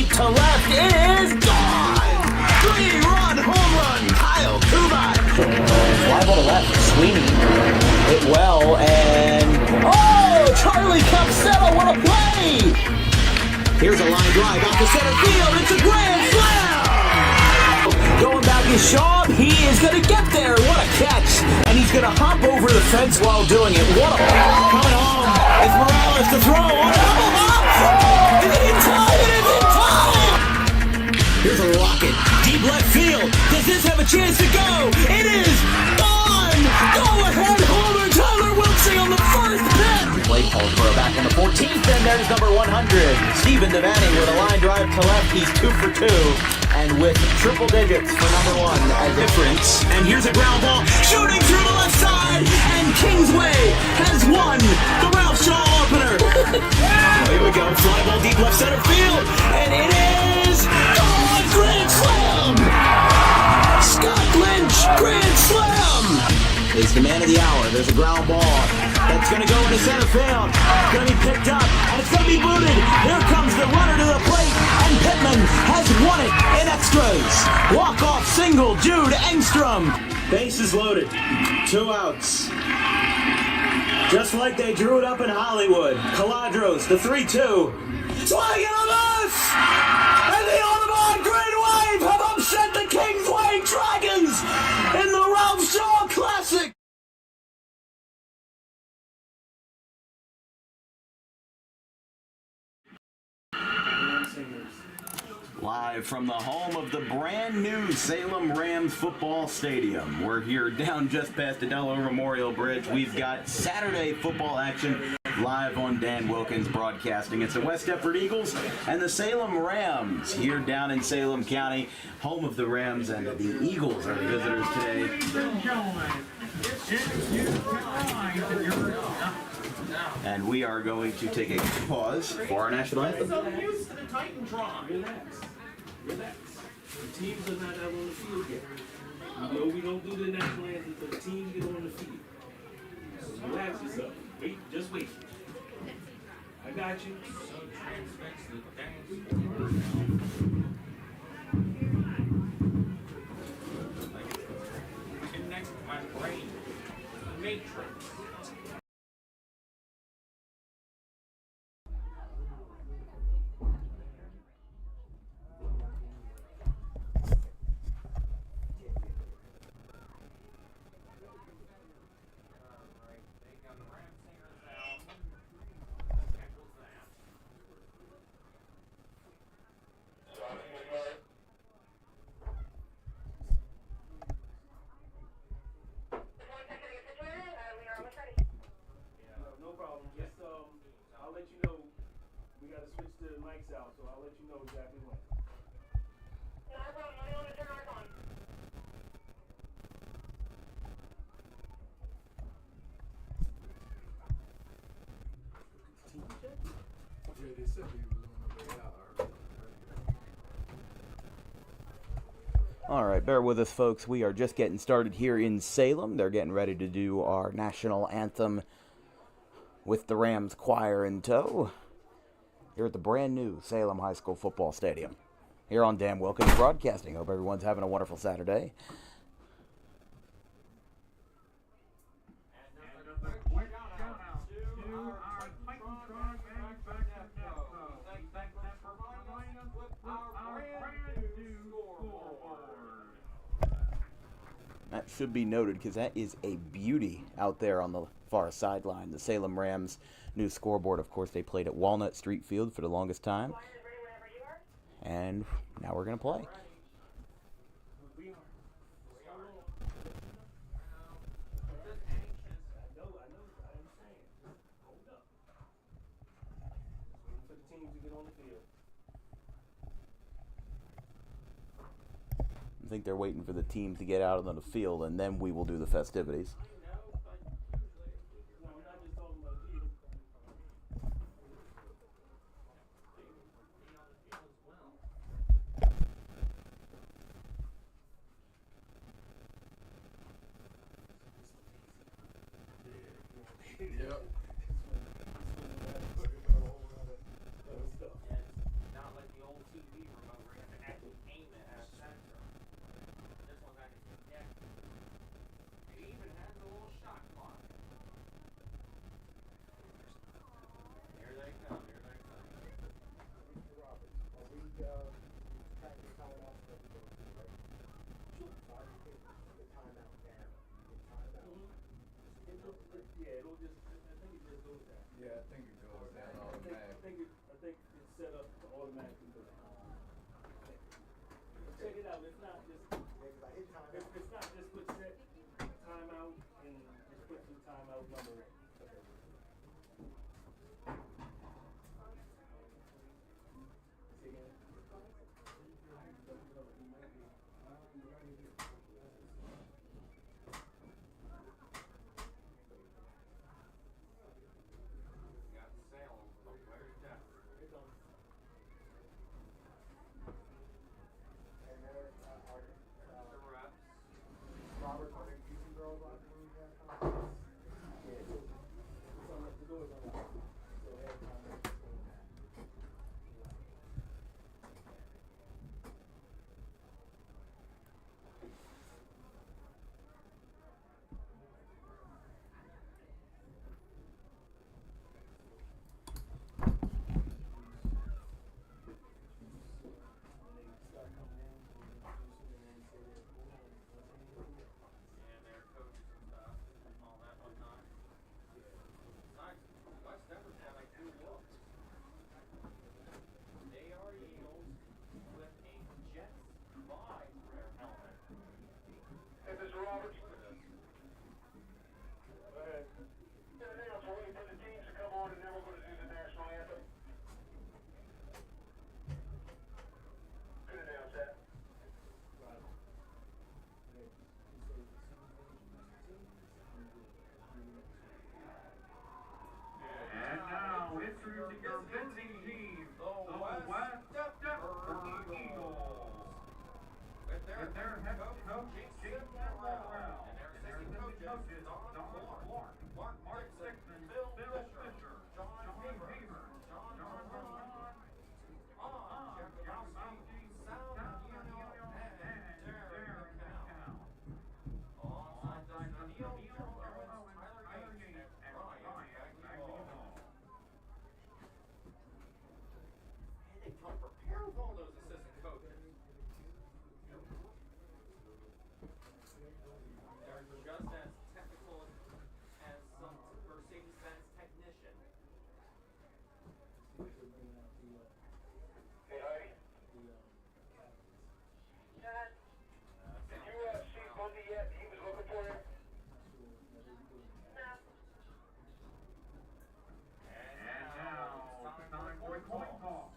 deep to left. It is gone! 3-run home run, Kyle Kubat. Fly ball to left, Sweeney hit well, and Charlie Capsella, what a play! Here's a line drive out to center field. It's a grand slam! Going back is Shaw. He is going to get there. What a catch! And he's going to hop over the fence while doing it. What a coming home. It's Morales to throw. On a double hop! Is it in time? It is in time! Here's a rocket. Deep left field. Does this have a chance to go? It is on! Go ahead, homer. Tyler Wilkins on the first pitch. Play called for a back on the 14th, and there's number 100. Stephen Devaney with a line drive to left. He's 2 for 2. And with triple digits for number 1 as difference. And here's a ground ball shooting through the left side. And Kingsway has won the Ralph Shaw opener. Here we go. Fly ball deep left center field. And it is gone. Grand slam. Scott Lynch, grand slam. Is the man of the hour. There's a ground ball that's going to go into center field. It's going to be picked up, and it's going to be booted. Here comes the runner to the plate, and Pittman has won it in extras. Walk-off single, Jude Engstrom. Bases loaded. 2 outs. Just like they drew it up in Hollywood. Caladros, the 3-2. Swinging on us! And the Audubon Green Wave have upset the Kingsway Dragons in the Ralph Shaw Classic. Live from the home of the brand new Salem Rams football stadium. We're here down just past the Delaware Memorial Bridge. We've got Saturday football action live on Dan Wilkins Broadcasting. It's the West Deptford Eagles and the Salem Rams here down in Salem County, home of the Rams, and the Eagles are the visitors today. And we are going to take a pause for our national anthem. Relax. The teams are not out on the field yet. You know we don't do the national anthem until the teams get on the field. So relax yourself. Wait, just wait. I got you. Connect my brain. Matrix. I'll let you know. We got to switch the mics out, so I'll let you know exactly when. No problem. I want to turn ours on. Yeah, they said he was on the way out. All right, bear with us, folks. We are just getting started here in Salem. They're getting ready to do our national anthem with the Rams choir in tow here at the brand new Salem High School football stadium here on Dan Wilkins Broadcasting. Hope everyone's having a wonderful Saturday. That should be noted because that is a beauty out there on the far sideline. The Salem Rams' new scoreboard. Of course, they played at Walnut Street Field for the longest time. And now we're going to play. I think they're waiting for the team to get out on the field, and then we will do the festivities. Not like the old TV Roberts. Go ahead. Announce, we're waiting for the teams to come on and then we're going to do the national anthem. Could announce that. And now, introducing your visiting team, the West Deptford Eagles. With their head coach, Jason Brown, and their assistant coaches, Don Clark, Mark Sixman, Phil Fisher, John Haver, John Harlan, Jeff Mountney, Sal Union, and Darren McCown. Alongside Neil Owens, Tyler Yates, and Ryan Bagley. They come prepared with all those assistant coaches. They're just as technical as some Mercedes-Benz technician. Hey, Heidi. Dad, did you see Bundy yet? He was looking for you? No. And now, it's time for a coin toss.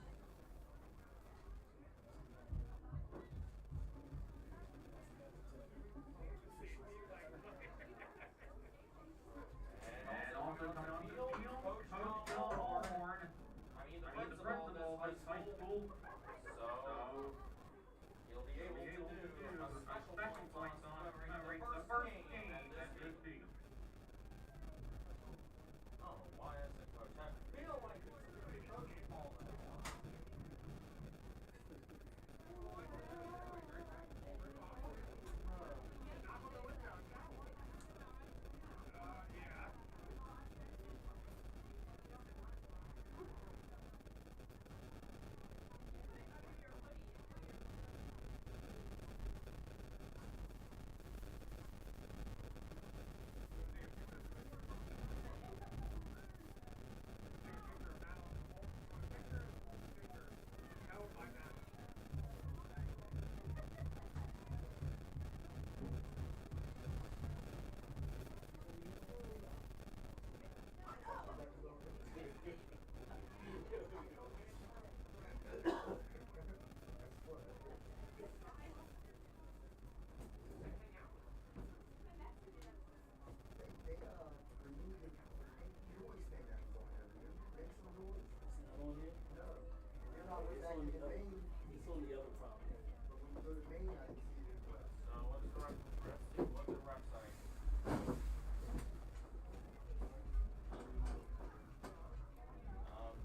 And also coming on the field, Coach Allhorn. The principal of this high school. So, he'll be able to do a special points on commemorating the first game at this meet. Oh, why is it, Coach? I feel like it's really coaching all that. Yeah. It's on the other property. So what's the ref see? What's the ref say?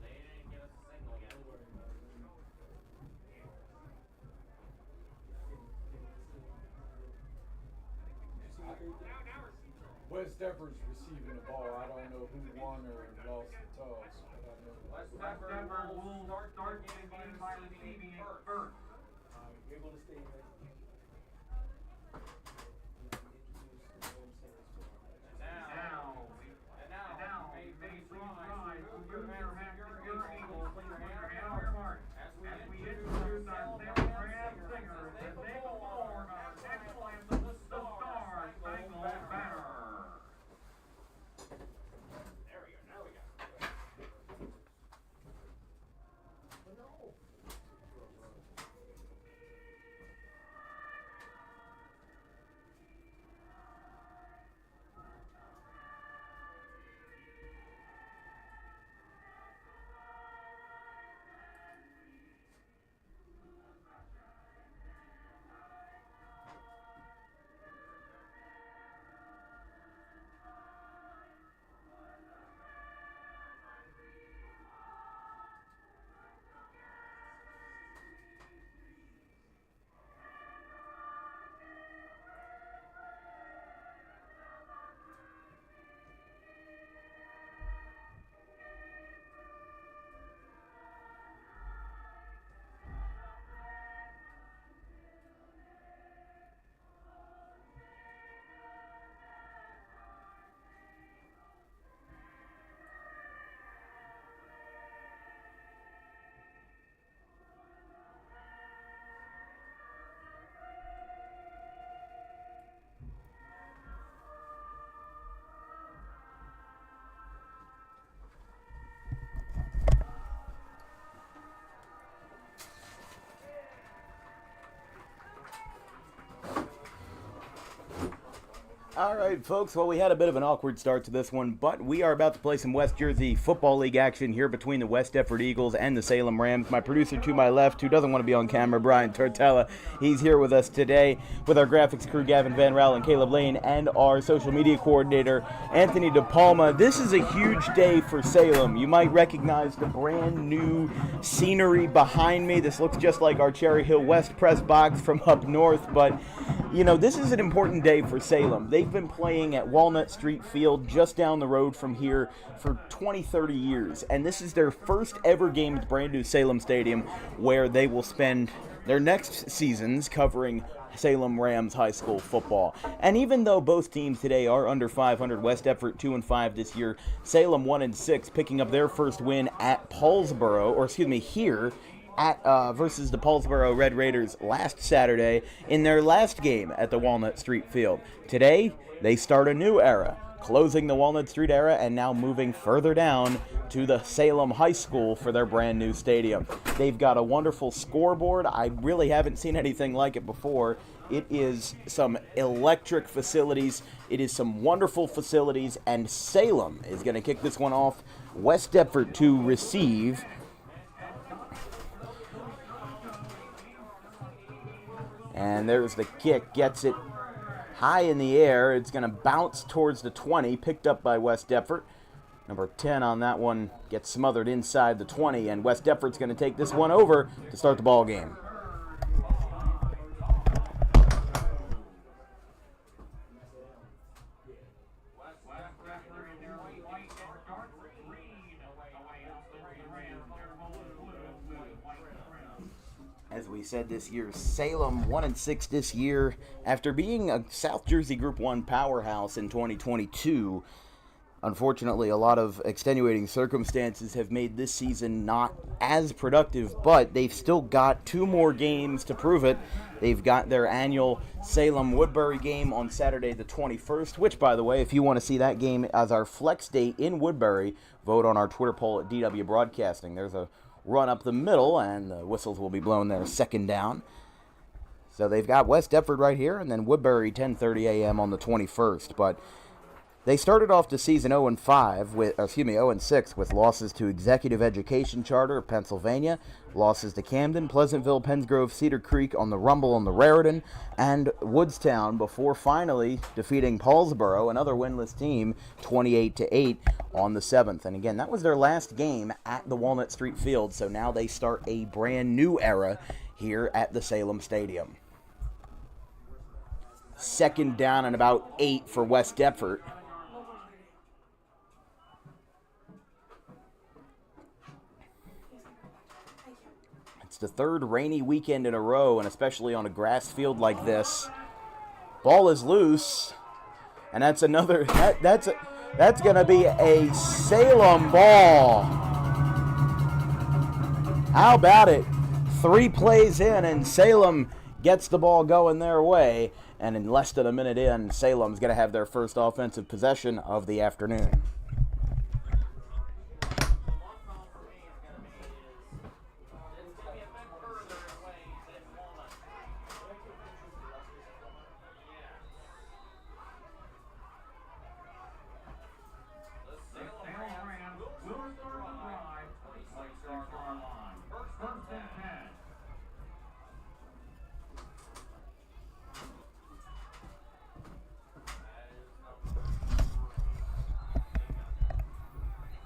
They didn't give us a signal yet. Don't worry about it. West Deptford's receiving the ball. I don't know who won or lost the toss. But I know West Deptford will start getting by receiving it first. You're going to stay right there. And now, may please rise to your Eagles, put your hand on your heart as we introduce our Salem singers as they perform our national anthem, the Star Spangled Banner. There we go, now we got it. All right, folks. Well, we had a bit of an awkward start to this one, but we are about to play some West Jersey Football League action here between the West Deptford Eagles and the Salem Rams. My producer to my left, who doesn't want to be on camera, Brian Tortella, he's here with us today with our graphics crew, Gavin Van Rell and Caleb Lane, and our social media coordinator, Anthony DePalma. This is a huge day for Salem. You might recognize the brand new scenery behind me. This looks just like our Cherry Hill West press box from up north, but you know, this is an important day for Salem. They've been playing at Walnut Street Field just down the road from here for 20, 30 years. And this is their first ever game at the brand new Salem Stadium, where they will spend their next seasons covering Salem Rams high school football. And even though both teams today are under 500, West Deptford 2-5 this year, Salem 1-6, picking up their first win at here at versus the Paulsboro Red Raiders last Saturday in their last game at the Walnut Street Field. Today, they start a new era, closing the Walnut Street era and now moving further down to the Salem High School for their brand new stadium. They've got a wonderful scoreboard. I really haven't seen anything like it before. It is some electric facilities. It is some wonderful facilities, and Salem is going to kick this one off. West Deptford to receive. And there's the kick, gets it high in the air. It's going to bounce towards the 20, picked up by West Deptford. Number 10 on that one gets smothered inside the 20, and West Deptford's going to take this one over to start the ball game. As we said this year, Salem 1-6 this year. After being a South Jersey Group 1 powerhouse in 2022, unfortunately a lot of extenuating circumstances have made this season not as productive, but they've still got 2 more games to prove it. They've got their annual Salem-Woodbury game on Saturday the 21st, which, by the way, if you want to see that game as our flex day in Woodbury, vote on our Twitter poll at DW Broadcasting. There's a run up the middle, and the whistles will be blown there, second down. So they've got West Deptford right here, and then Woodbury 10:30 a.m. on the 21st. But they started off the season 0-6 with losses to Executive Education Charter of Pennsylvania, losses to Camden, Pleasantville, Pennsgrove, Cedar Creek on the Rumble on the Raritan, and Woodstown before finally defeating Paulsboro, another winless team, 28-8 on the 7th. And again, that was their last game at the Walnut Street Field, so now they start a brand new era here at the Salem Stadium. Second down and about 8 for West Deptford. It's the third rainy weekend in a row, and especially on a grass field like this. Ball is loose, and that's another. That's going to be a Salem ball. How about it? 3 plays in, and Salem gets the ball going their way, and in less than a minute in, Salem's going to have their first offensive possession of the afternoon.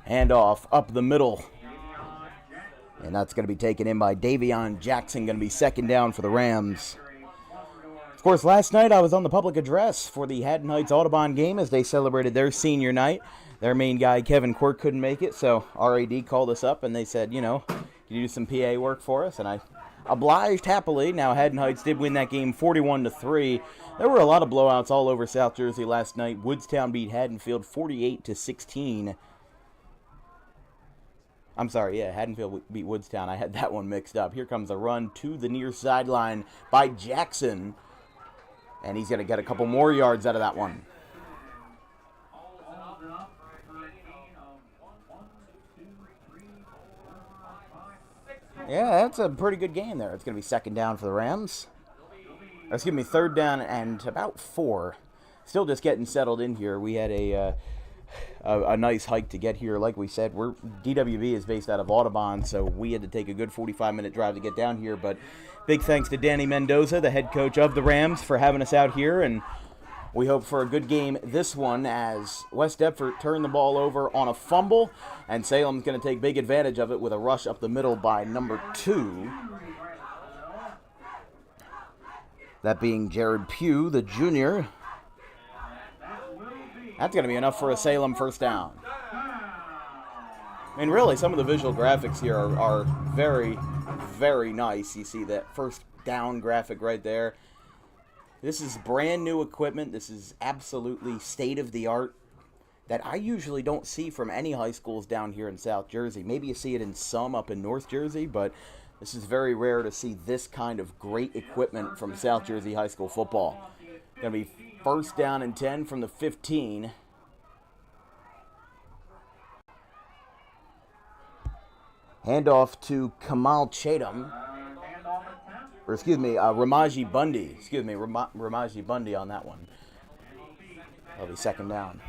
Handoff up the middle. And that's going to be taken in by Davion Jackson. Going to be second down for the Rams. Of course, last night I was on the public address for the Haddon Heights Audubon game as they celebrated their senior night. Their main guy, Kevin Quirk, couldn't make it, so RAD called us up and they said, you know, can you do some PA work for us? And I obliged happily. Now, Haddon Heights did win that game 41-3. There were a lot of blowouts all over South Jersey last night. Woodstown beat Haddonfield 48-16. I'm sorry, yeah, Haddonfield beat Woodstown. I had that one mixed up. Here comes a run to the near sideline by Jackson. And he's going to get a couple more yards out of that one. Yeah, that's a pretty good game there. It's going to be second down for the Rams. Excuse me, third down and about 4 still just getting settled in here. We had a nice hike to get here. Like we said, DWB is based out of Audubon, so we had to take a good 45-minute drive to get down here. But big thanks to Danny Mendoza, the head coach of the Rams, for having us out here, and we hope for a good game this one as West Deptford turned the ball over on a fumble, and Salem's going to take big advantage of it with a rush up the middle by number 2. That being Jared Pugh, the junior. That's going to be enough for a Salem first down. I mean, really, some of the visual graphics here are very, very nice. You see that first down graphic right there. This is brand new equipment. This is absolutely state-of-the-art that I usually don't see from any high schools down here in South Jersey. Maybe you see it in some up in North Jersey, but this is very rare to see this kind of great equipment from South Jersey high school football. Going to be first down and 10 from the 15. Handoff to Kamal Chatham. Or excuse me, Ramaji Bundy. Excuse me, Ramaji Bundy on that one. That'll be second down.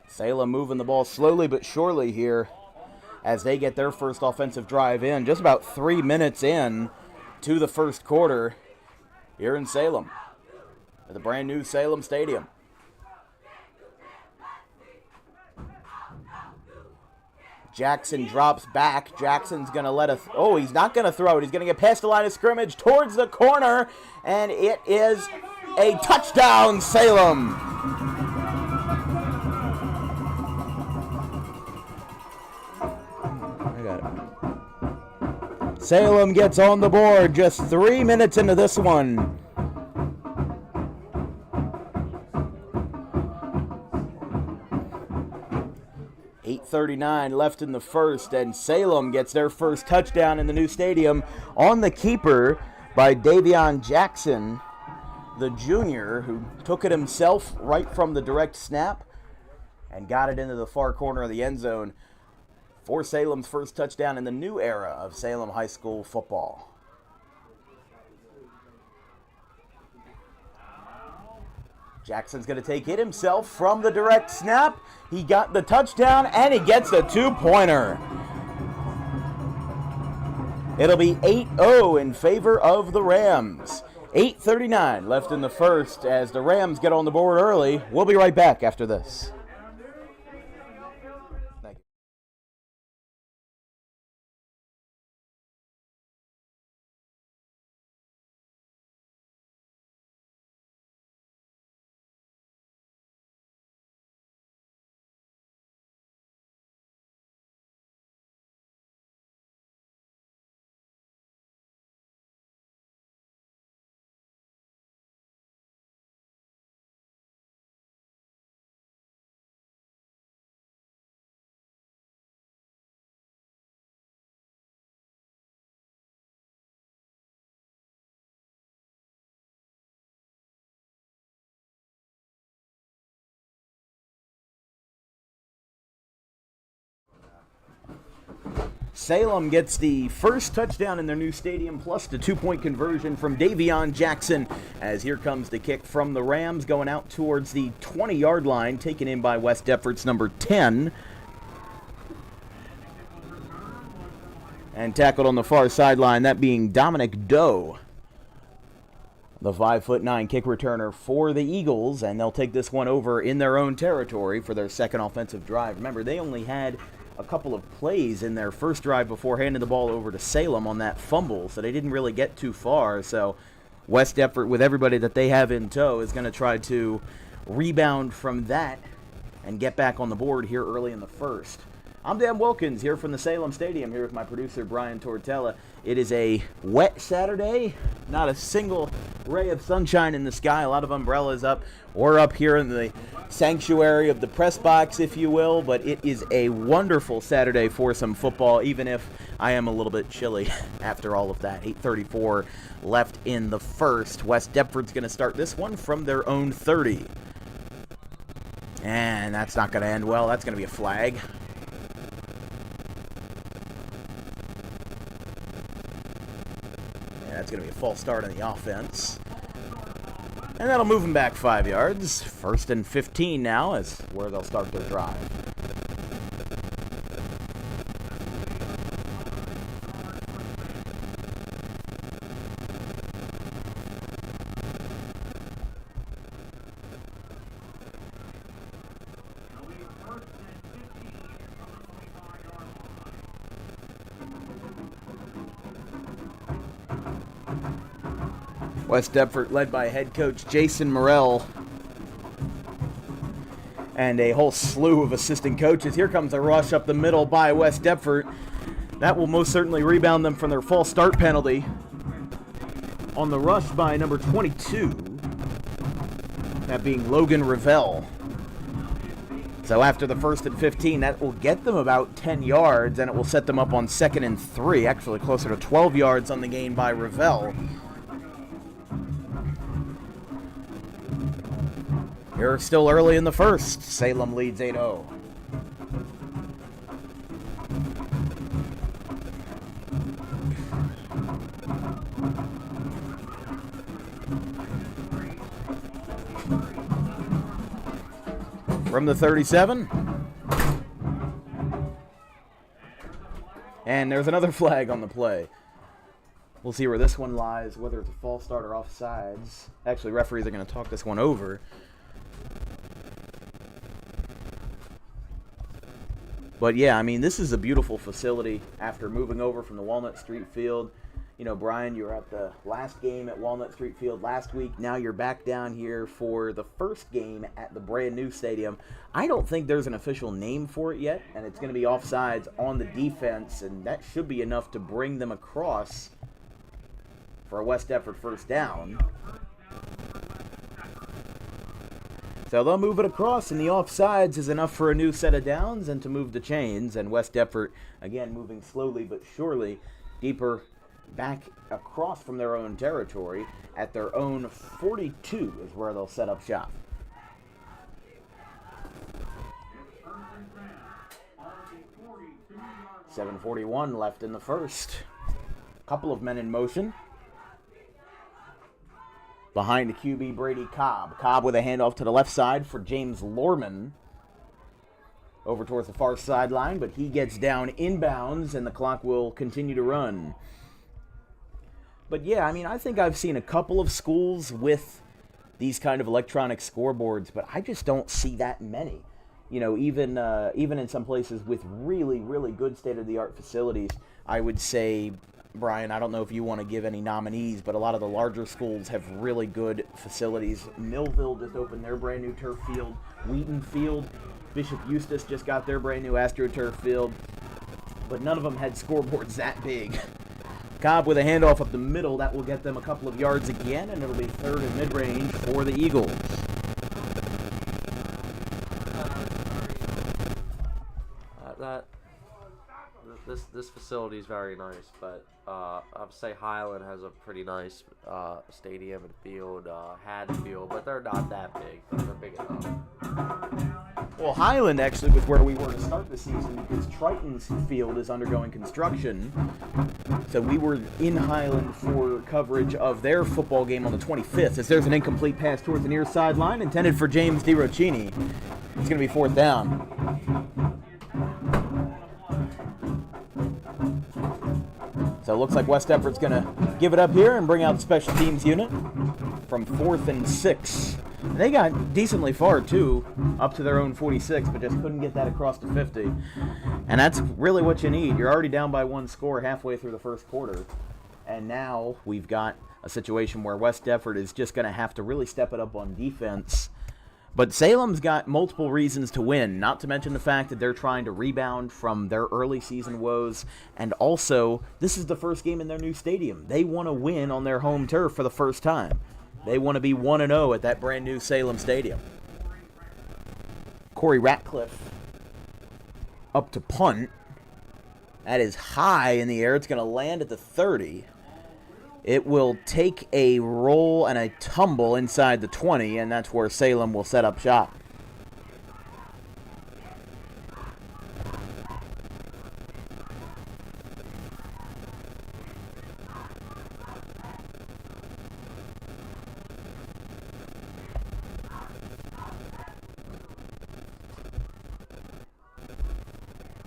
Salem moving the ball slowly but surely here as they get their first offensive drive in. Just about 3 minutes in to the first quarter here in Salem at the brand new Salem Stadium. Jackson drops back. Jackson's going to he's not going to throw it. He's going to get past the line of scrimmage towards the corner, and it is a touchdown, Salem. Salem gets on the board just 3 minutes into this one. .39 left in the first, and Salem gets their first touchdown in the new stadium on the keeper by Davion Jackson, the junior, who took it himself right from the direct snap and got it into the far corner of the end zone for Salem's first touchdown in the new era of Salem high school football. Jackson's going to take it himself from the direct snap. He got the touchdown, and he gets the two-pointer. It'll be 8-0 in favor of the Rams. 8:39 left in the first as the Rams get on the board early. We'll be right back after this. Salem gets the first touchdown in their new stadium, plus the two-point conversion from Davion Jackson, as here comes the kick from the Rams, going out towards the 20-yard line, taken in by West Deptford's number 10. And tackled on the far sideline, that being Dominic Doe, the 5'9" kick returner for the Eagles, and they'll take this one over in their own territory for their second offensive drive. Remember, they only had a couple of plays in their first drive before handing the ball over to Salem on that fumble, so they didn't really get too far. So West Deptford, with everybody that they have in tow, is going to try to rebound from that and get back on the board here early in the first. I'm Dan Wilkins here from the Salem Stadium, here with my producer Brian Tortella. It is a wet Saturday, not a single ray of sunshine in the sky, a lot of umbrellas up. We're up here in the sanctuary of the press box, if you will, but it is a wonderful Saturday for some football, even if I am a little bit chilly after all of that. 8:34 left in the first. West Deptford's going to start this one from their own 30. And that's not going to end well. That's going to be a flag. Yeah, that's going to be a false start on the offense. And that'll move them back 5 yards. 1st and 15 now is where they'll start their drive. West Deptford led by head coach Jason Morrell and a whole slew of assistant coaches. Here comes a rush up the middle by West Deptford. That will most certainly rebound them from their false start penalty. On the rush by number 22, that being Logan Revell. So after the 1st and 15, that will get them about 10 yards, and it will set them up on 2nd and 3, actually closer to 12 yards on the gain by Revell. You're still early in the 1st. Salem leads 8-0. From the 37. And there's another flag on the play. We'll see where this one lies, whether it's a false start or offsides. Actually, referees are going to talk this one over. But yeah, I mean, this is a beautiful facility after moving over from the Walnut Street Field. You know, Brian, you were at the last game at Walnut Street Field last week. Now you're back down here for the first game at the brand new stadium. I don't think there's an official name for it yet, and it's going to be offsides on the defense, and that should be enough to bring them across for a West Deptford first down. So they'll move it across, and the offsides is enough for a new set of downs and to move the chains. And West Deptford, again, moving slowly but surely deeper back across from their own territory at their own 42 is where they'll set up shop. .741 left in the 1st. Couple of men in motion. Behind the QB, Brady Cobb. Cobb with a handoff to the left side for James Lorman. Over towards the far sideline, but he gets down inbounds, and the clock will continue to run. But yeah, I mean, I think I've seen a couple of schools with these kind of electronic scoreboards, but I just don't see that many. You know, even in some places with really, really good state-of-the-art facilities, I would say, Brian, I don't know if you want to give any nominees, but a lot of the larger schools have really good facilities. Millville just opened their brand new turf field. Wheaton Field, Bishop Eustace just got their brand new AstroTurf field. But none of them had scoreboards that big. Cobb with a handoff up the middle. That will get them a couple of yards again, and it'll be 3rd and mid-range for the Eagles. This facility is very nice, but I would say Highland has a pretty nice stadium and field, Hadfield, but they're not that big, but they're big enough. Well, Highland actually was where we were to start the season because Triton's field is undergoing construction. So we were in Highland for coverage of their football game on the 25th. As there's an incomplete pass towards the near sideline intended for James DiRocchini. It's going to be 4th down. So it looks like West Deptford's going to give it up here and bring out the special teams unit from 4th and 6. They got decently far, too, up to their own 46, but just couldn't get that across to 50. And that's really what you need. You're already down by 1 score halfway through the 1st quarter. And now we've got a situation where West Deptford is just going to have to really step it up on defense. But Salem's got multiple reasons to win, not to mention the fact that they're trying to rebound from their early season woes. And also, this is the first game in their new stadium. They want to win on their home turf for the first time. They want to be 1-0 at that brand new Salem Stadium. Corey Ratcliffe up to punt. That is high in the air. It's going to land at the 30. It will take a roll and a tumble inside the 20, and that's where Salem will set up shop.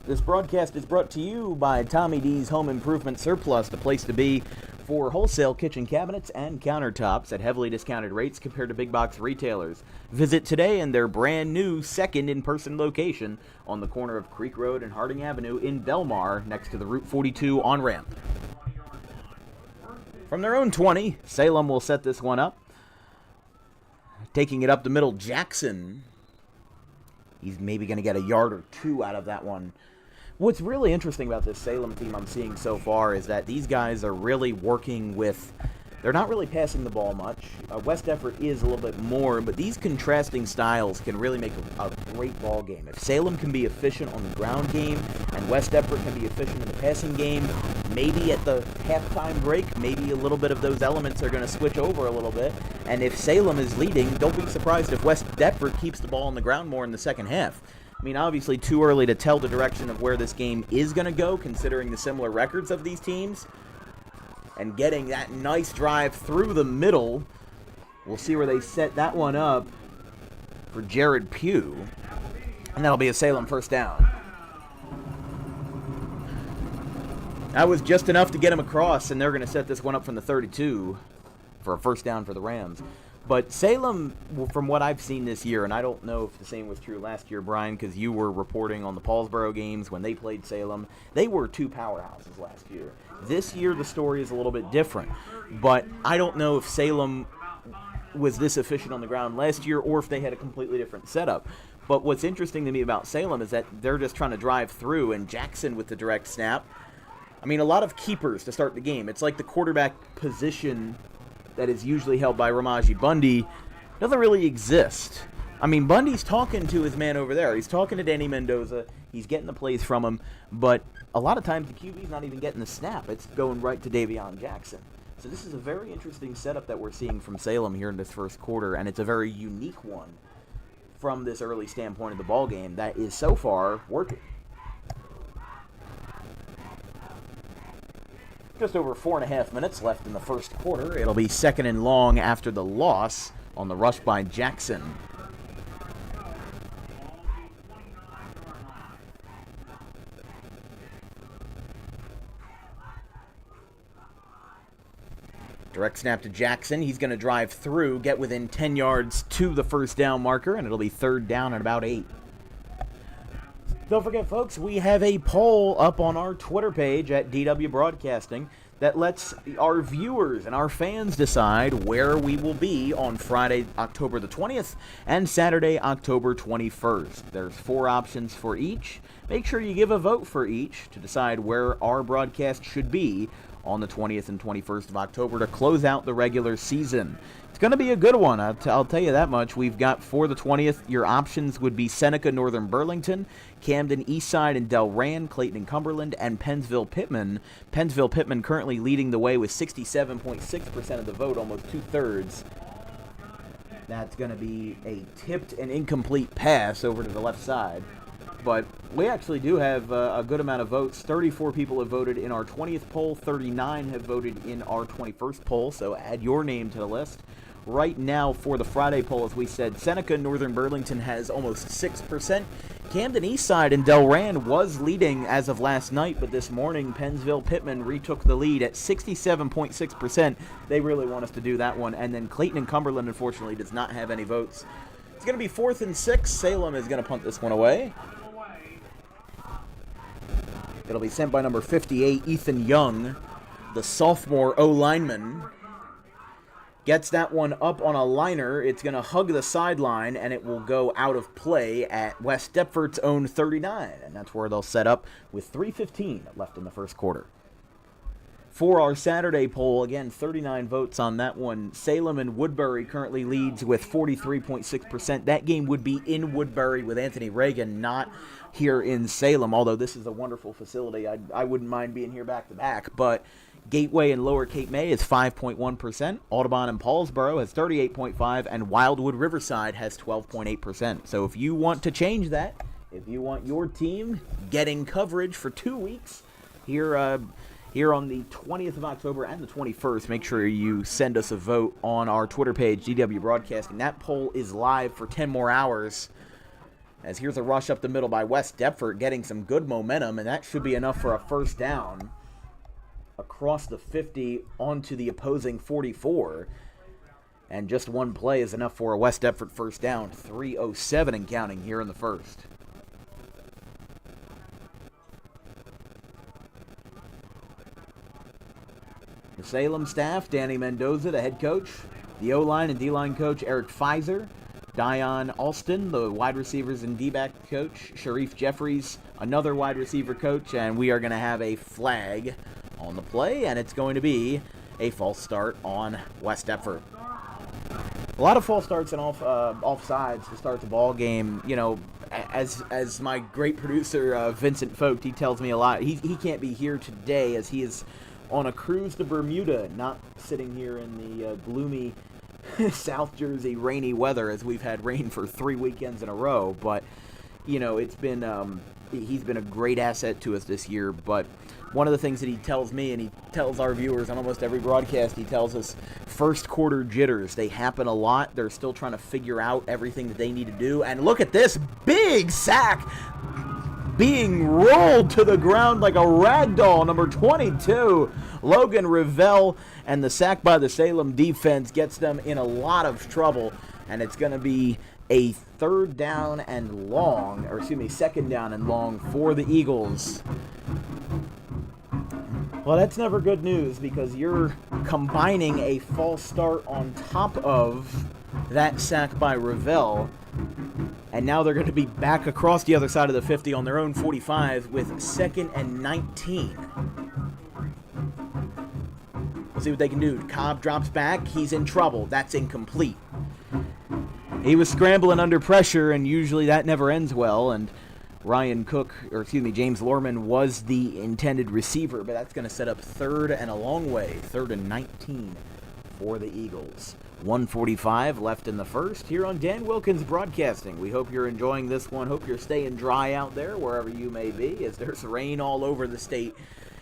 This broadcast is brought to you by Tommy D's Home Improvement Surplus, the place to be for wholesale kitchen cabinets and countertops at heavily discounted rates compared to big box retailers. Visit today in their brand new second in-person location on the corner of Creek Road and Harding Avenue in Belmar, next to the Route 42 on-ramp. From their own 20, Salem will set this one up. Taking it up the middle, Jackson. He's maybe going to get a yard or two out of that one. What's really interesting about this Salem team I'm seeing so far is that these guys are really working with... They're not really passing the ball much. West Deptford is a little bit more, but these contrasting styles can really make a great ball game. If Salem can be efficient on the ground game and West Deptford can be efficient in the passing game, maybe at the halftime break, maybe a little bit of those elements are going to switch over a little bit. And if Salem is leading, don't be surprised if West Deptford keeps the ball on the ground more in the second half. I mean, obviously too early to tell the direction of where this game is going to go, considering the similar records of these teams. And getting that nice drive through the middle. We'll see where they set that one up for Jared Pugh. And that'll be a Salem first down. That was just enough to get him across, and they're going to set this one up from the 32 for a first down for the Rams. But Salem, from what I've seen this year, and I don't know if the same was true last year, Brian, because you were reporting on the Paulsboro games when they played Salem. They were two powerhouses last year. This year, the story is a little bit different. But I don't know if Salem was this efficient on the ground last year or if they had a completely different setup. But what's interesting to me about Salem is that they're just trying to drive through, and Jackson with the direct snap. I mean, a lot of keepers to start the game. It's like the quarterback position that is usually held by Ramaji Bundy doesn't really exist. I mean, Bundy's talking to his man over there. He's talking to Danny Mendoza. He's getting the plays from him. But a lot of times the QB's not even getting the snap. It's going right to Davion Jackson. So this is a very interesting setup that we're seeing from Salem here in this first quarter, and it's a very unique one from this early standpoint of the ball game that is so far working. Just over 4.5 minutes left in the first quarter. It'll be second and long after the loss on the rush by Jackson. Direct snap to Jackson. He's going to drive through, get within 10 yards to the first down marker, and it'll be third down at about 8. Don't forget, folks, we have a poll up on our Twitter page at DW Broadcasting that lets our viewers and our fans decide where we will be on Friday, October the 20th and Saturday, October 21st. There's 4 options for each. Make sure you give a vote for each to decide where our broadcast should be on the 20th and 21st of October to close out the regular season. It's going to be a good one, I'll tell you that much. We've got for the 20th, your options would be Seneca, Northern Burlington, Camden, Eastside, and Delran, Clayton and Cumberland, and Pennsville, Pittman. Pennsville, Pittman currently leading the way with 67.6% of the vote, almost 2/3. That's going to be a tipped and incomplete pass over to the left side. But we actually do have a good amount of votes. 34 people have voted in our 20th poll. 39 have voted in our 21st poll, so add your name to the list. Right now, for the Friday poll, as we said, Seneca, Northern Burlington has almost 6%. Camden Eastside and Delran was leading as of last night, but this morning, Pennsville Pittman retook the lead at 67.6%. They really want us to do that one. And then Clayton and Cumberland, unfortunately, does not have any votes. It's going to be 4th and 6. Salem is going to punt this one away. It'll be sent by number 58, Ethan Young, the sophomore O-lineman. Gets that one up on a liner. It's going to hug the sideline, and it will go out of play at West Deptford's own 39. And that's where they'll set up with 3:15 left in the first quarter. For our Saturday poll, again, 39 votes on that one. Salem and Woodbury currently leads with 43.6%. That game would be in Woodbury with Anthony Reagan, not here in Salem, although this is a wonderful facility. I wouldn't mind being here back-to-back, but Gateway and Lower Cape May is 5.1%. Audubon and Paulsboro has 38.5%, and Wildwood Riverside has 12.8%. So if you want to change that, if you want your team getting coverage for 2 weeks here on the 20th of October and the 21st, make sure you send us a vote on our Twitter page, DW Broadcasting. That poll is live for 10 more hours. As here's a rush up the middle by West Deptford, getting some good momentum, and that should be enough for a first down across the 50 onto the opposing 44. And just one play is enough for a West Deptford first down. 3:07 and counting here in the first. The Salem staff, Danny Mendoza, the head coach. The O-line and D-line coach, Eric Pfizer. Dion Alston, the wide receivers and D-back coach. Sharif Jeffries, another wide receiver coach. And we are going to have a flag on the play, and it's going to be a false start on West Deptford. A lot of false starts and offsides to start the ball game. You know, as my great producer Vincent Fogt, he tells me a lot. He can't be here today as he is on a cruise to Bermuda, not sitting here in the gloomy South Jersey rainy weather, as we've had rain for 3 weekends in a row. But you know, it's been he's been a great asset to us this year. But one of the things that he tells me, and he tells our viewers on almost every broadcast, he tells us first quarter jitters. They happen a lot. They're still trying to figure out everything that they need to do. And look at this big sack being rolled to the ground like a rag doll. Number 22, Logan Revelle, and the sack by the Salem defense gets them in a lot of trouble. And it's going to be a second down and long for the Eagles. Well, that's never good news because you're combining a false start on top of that sack by Revelle. And now they're going to be back across the other side of the 50 on their own 45 with 2nd and 19. We'll see what they can do. Cobb drops back. He's in trouble. That's incomplete. He was scrambling under pressure, and usually that never ends well. And James Lorman was the intended receiver, but that's going to set up 3rd and a long way. 3rd and 19 for the Eagles. 1:45 left in the first here on Dan Wilkins Broadcasting. We hope you're enjoying this one. Hope you're staying dry out there wherever you may be, as there's rain all over the state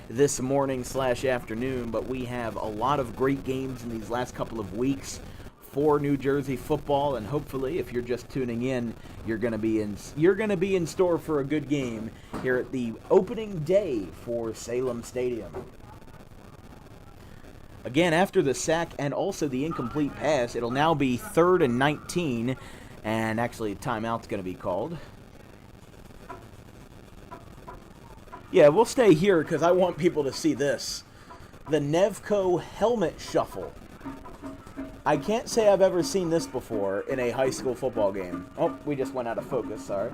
this morning/afternoon. But we have a lot of great games in these last couple of weeks for New Jersey football, and hopefully, if you're just tuning in, you're going to be in store for a good game here at the opening day for Salem Stadium. Again, after the sack and also the incomplete pass, it'll now be 3rd and 19, and actually a timeout's going to be called. Yeah, we'll stay here because I want people to see this. The Nevco helmet shuffle. I can't say I've ever seen this before in a high school football game. Oh, we just went out of focus, sorry.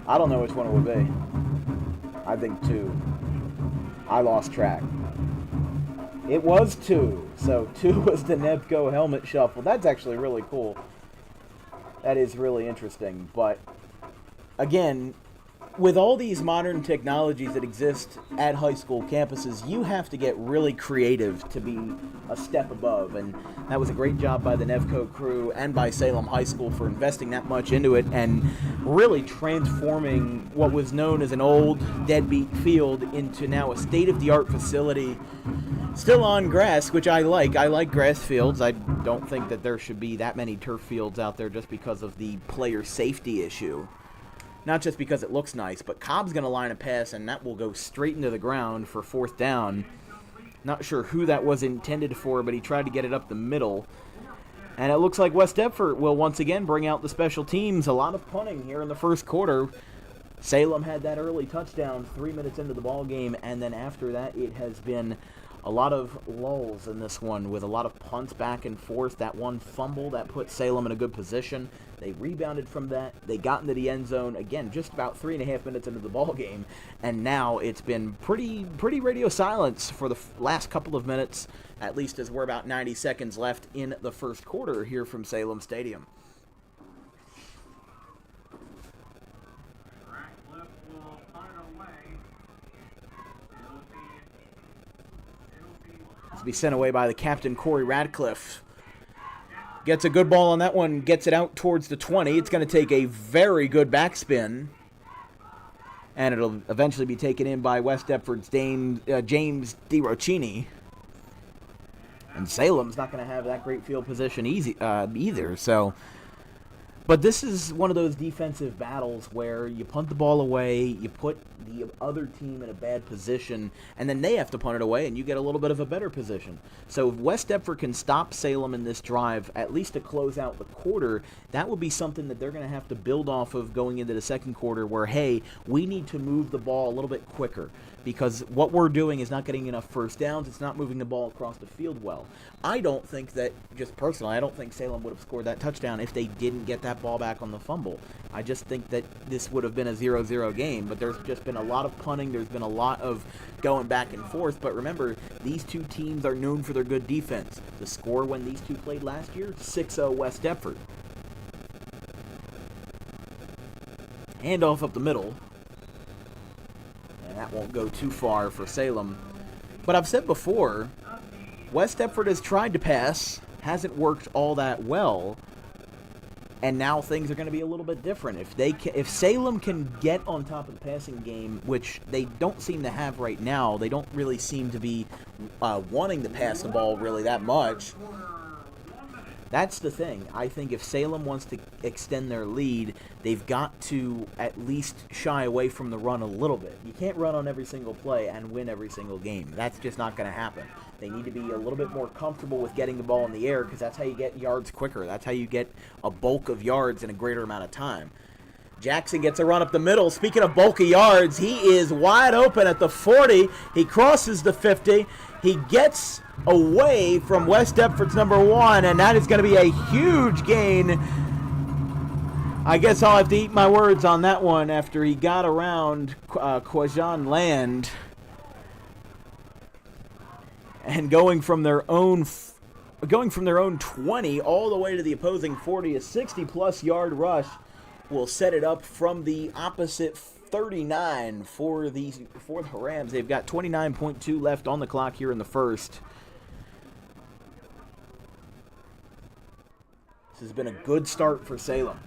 I don't know which one it would be. I think 2. I lost track. It was 2. So 2 was the Nevco helmet shuffle. That's actually really cool. That is really interesting. But again, with all these modern technologies that exist at high school campuses, you have to get really creative to be a step above. And that was a great job by the Nevco crew and by Salem High School for investing that much into it and really transforming what was known as an old deadbeat field into now a state-of-the-art facility. Still on grass, which I like. I like grass fields. I don't think that there should be that many turf fields out there just because of the player safety issue. Not just because it looks nice, but Cobb's going to line a pass, and that will go straight into the ground for 4th down. Not sure who that was intended for, but he tried to get it up the middle. And it looks like West Deptford will once again bring out the special teams. A lot of punting here in the first quarter. Salem had that early touchdown 3 minutes into the ball game, and then after that it has been a lot of lulls in this one with a lot of punts back and forth. That one fumble that put Salem in a good position. They rebounded from that. They got into the end zone, again, just about 3.5 minutes into the ball game. And now it's been pretty radio silence for the last couple of minutes, at least as we're about 90 seconds left in the first quarter here from Salem Stadium. Ratcliffe will find a way. It's to be sent away by the captain, Corey Radcliffe. Gets a good ball on that one, gets it out towards the 20. It's going to take a very good backspin. And it'll eventually be taken in by West Deptford's James DiRocchini. And Salem's not going to have that great field position either. So, but this is one of those defensive battles where you punt the ball away, you put the other team in a bad position, and then they have to punt it away, and you get a little bit of a better position. So if West Deptford can stop Salem in this drive, at least to close out the quarter, that would be something that they're going to have to build off of going into the second quarter where, hey, we need to move the ball a little bit quicker because what we're doing is not getting enough first downs. It's not moving the ball across the field well. I don't think that, just personally, I don't think Salem would have scored that touchdown if they didn't get that ball back on the fumble. I just think that this would have been a 0-0 game, but there's just been a lot of punting. There's been a lot of going back and forth. But remember, these two teams are known for their good defense. The score when these two played last year, 6-0 West Deptford. Handoff up the middle. And that won't go too far for Salem. But I've said before, West Deptford has tried to pass, hasn't worked all that well, and now things are going to be a little bit different. If Salem can get on top of the passing game, which they don't seem to have right now, they don't really seem to be wanting to pass the ball really that much. That's the thing. I think if Salem wants to extend their lead, they've got to at least shy away from the run a little bit. You can't run on every single play and win every single game. That's just not going to happen. They need to be a little bit more comfortable with getting the ball in the air because that's how you get yards quicker. That's how you get a bulk of yards in a greater amount of time. Jackson gets a run up the middle. Speaking of bulk of yards, he is wide open at the 40. He crosses the 50. He gets away from West Deptford's number 1, and that is going to be a huge gain. I guess I'll have to eat my words on that one after he got around Quajan Land. And going from their own 20 all the way to the opposing 40, a 60-plus yard rush will set it up from the opposite 39 for the Rams. They've got 29.2 left on the clock here in the first. This has been a good start for Salem.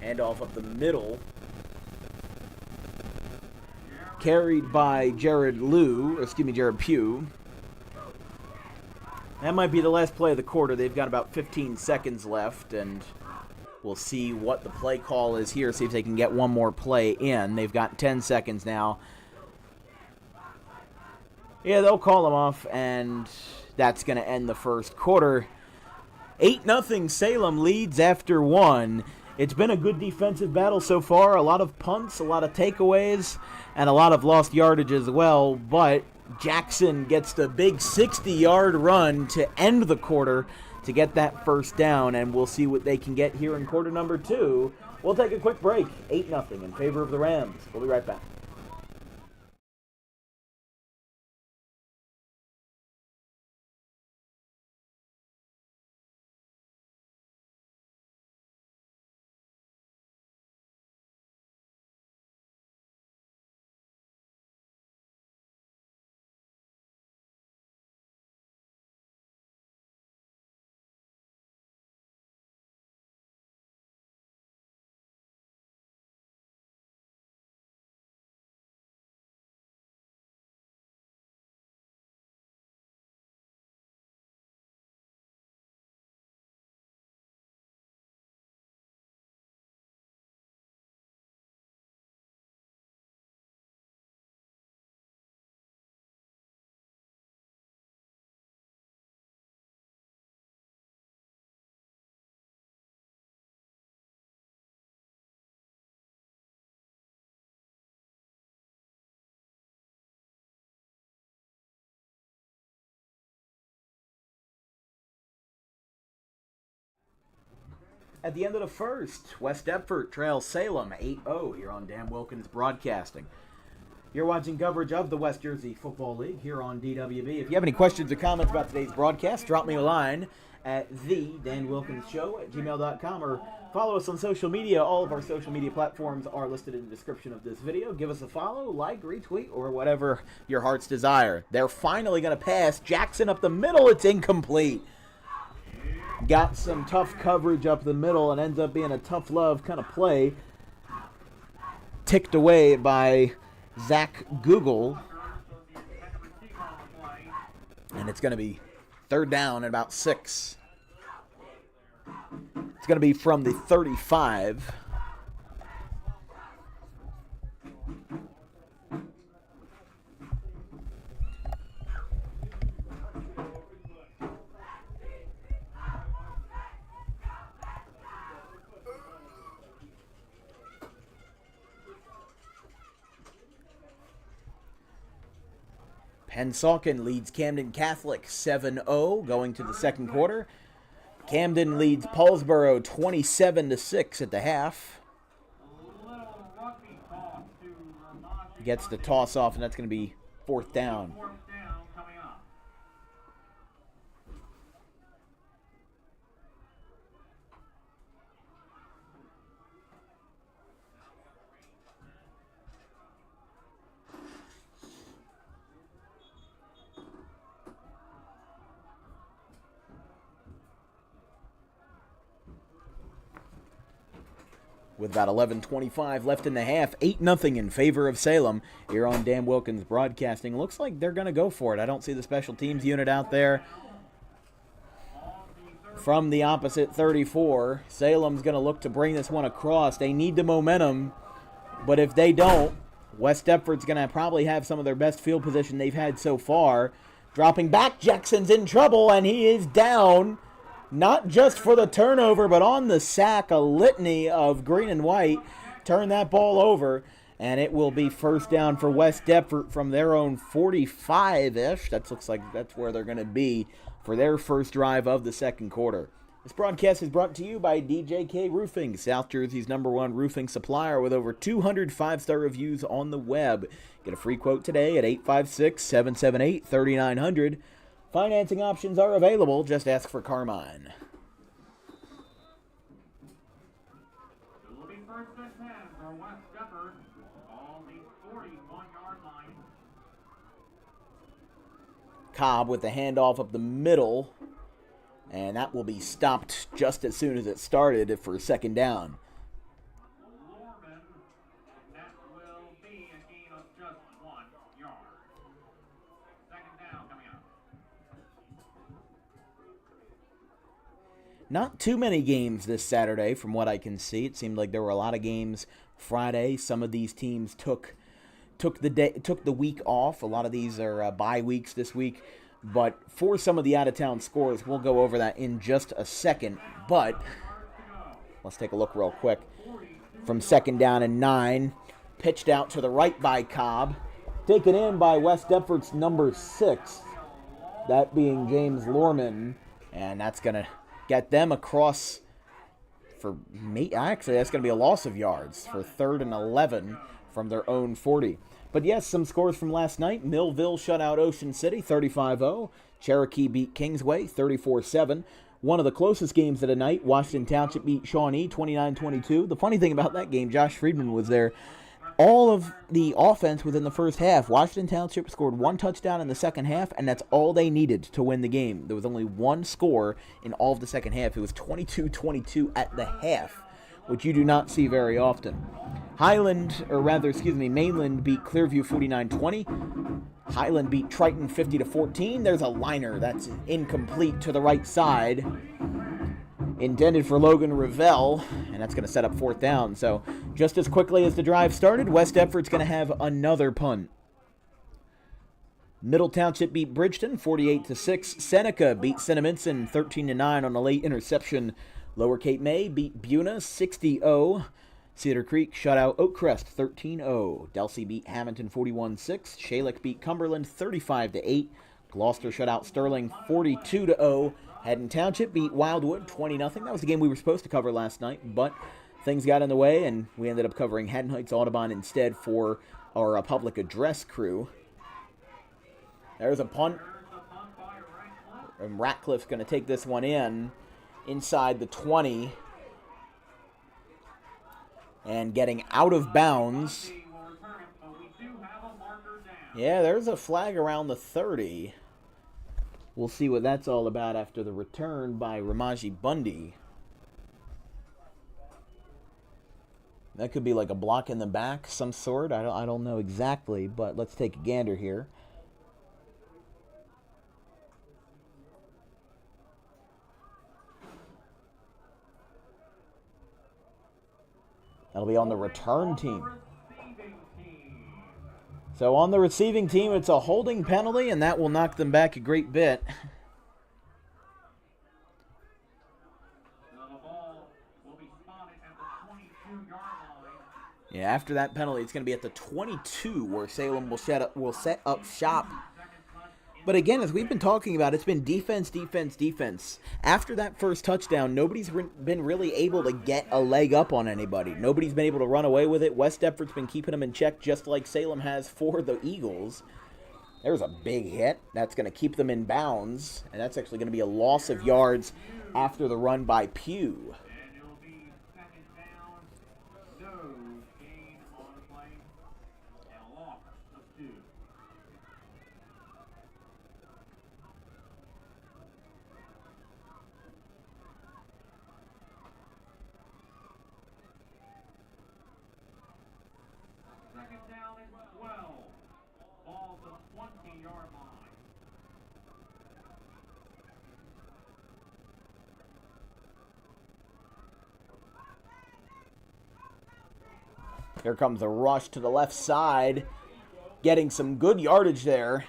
Handoff up the middle. Carried by Jared Pugh. That might be the last play of the quarter. They've got about 15 seconds left, and we'll see what the play call is here, see if they can get one more play in. They've got 10 seconds now. Yeah, they'll call them off, and that's going to end the first quarter. 8-0 Salem leads after 1. It's been a good defensive battle so far. A lot of punts, a lot of takeaways, and a lot of lost yardage as well. But Jackson gets the big 60-yard run to end the quarter to get that first down, and we'll see what they can get here in quarter number 2. We'll take a quick break. 8-0 in favor of the Rams. We'll be right back. At the end of the first, West Deptford trails Salem 8-0 here on Dan Wilkins Broadcasting. You're watching coverage of the West Jersey Football League here on DWB. If you have any questions or comments about today's broadcast, drop me a line at thedanwilkinsshow@gmail.com or follow us on social media. All of our social media platforms are listed in the description of this video. Give us a follow, like, retweet, or whatever your heart's desire. They're finally going to pass Jackson up the middle. It's incomplete. got some tough coverage up the middle and ends up being a tough love kind of play. Ticked away by Zach Google. And it's going to be third down at about 6. It's going to be from the 35. Pennsauken leads Camden Catholic 7-0 going to the second quarter. Camden leads Paulsboro 27-6 at the half. Gets the toss off, and that's going to be fourth down. With about 11:25 left in the half, 8-0 in favor of Salem here on Dan Wilkins Broadcasting. Looks like they're going to go for it. I don't see the special teams unit out there. From the opposite 34, Salem's going to look to bring this one across. They need the momentum, but if they don't, West Deptford's going to probably have some of their best field position they've had so far. Dropping back, Jackson's in trouble, and he is down. Not just for the turnover, but on the sack, a litany of green and white. Turn that ball over, and it will be first down for West Deptford from their own 45-ish. That looks like that's where they're going to be for their first drive of the second quarter. This broadcast is brought to you by DJK Roofing, South Jersey's #1 roofing supplier with over 200 5-star reviews on the web. Get a free quote today at 856-778-3900. Financing options are available. Just ask for Carmine. It will be first and 10 for West Deptford on the 41-yard line. Cobb with the handoff up the middle. And that will be stopped just as soon as it started for second down. Lorman, that will be a gain of just 1 yard. Second down coming up. Not too many games this Saturday from what I can see. It seemed like there were a lot of games Friday. Some of these teams took the week off. A lot of these are bye weeks this week. But for some of the out-of-town scores, we'll go over that in just a second. But let's take a look real quick. From second down and 9, pitched out to the right by Cobb. Taken in by West Deptford's number 6, that being James Lorman. And that's going to get them across for me. Actually, that's going to be a loss of yards for 3rd and 11 from their own 40. But yes, some scores from last night. Millville shut out Ocean City 35-0. Cherokee beat Kingsway 34-7. One of the closest games of the night, Washington Township beat Shawnee 29-22. The funny thing about that game, Josh Friedman was there. All of the offense within the first half. Washington Township scored 1 touchdown in the second half, and that's all they needed to win the game. There was only 1 score in all of the second half. It was 22-22 at the half, which you do not see very often. Mainland beat Clearview 49-20. Highland beat Triton 50-14. There's a liner that's incomplete to the right side, intended for Logan Revelle, and that's going to set up fourth down. So just as quickly as the drive started, West Deptford's going to have another punt. Middle Township beat Bridgeton 48-6. Seneca beat Cinnaminson 13-9 on a late interception. Lower Cape May beat Buna 60-0. Cedar Creek shut out Oakcrest 13-0. Delsey beat Hamilton 41-6. Shalick beat Cumberland 35-8. Gloucester shut out Sterling 42-0. Haddon Township beat Wildwood 20-0. That was the game we were supposed to cover last night, but things got in the way, and we ended up covering Haddon Heights Audubon instead for our public address crew. There's a punt. And Ratcliffe's going to take this one inside the 20. And getting out of bounds. Yeah, there's a flag around the 30. We'll see what that's all about after the return by Ramaji Bundy. That could be like a block in the back, some sort. I don't know exactly, but let's take a gander here. That'll be on the return team. So on the receiving team, it's a holding penalty, and that will knock them back a great bit. Yeah, after that penalty, it's going to be at the 22 where Salem will set up shop. But again, as we've been talking about, it's been defense, defense, defense. After that first touchdown, nobody's been really able to get a leg up on anybody. Nobody's been able to run away with it. West Deptford's been keeping them in check just like Salem has for the Eagles. There's a big hit. That's going to keep them in bounds, and that's actually going to be a loss of yards after the run by Pugh. Here comes a rush to the left side, getting some good yardage there.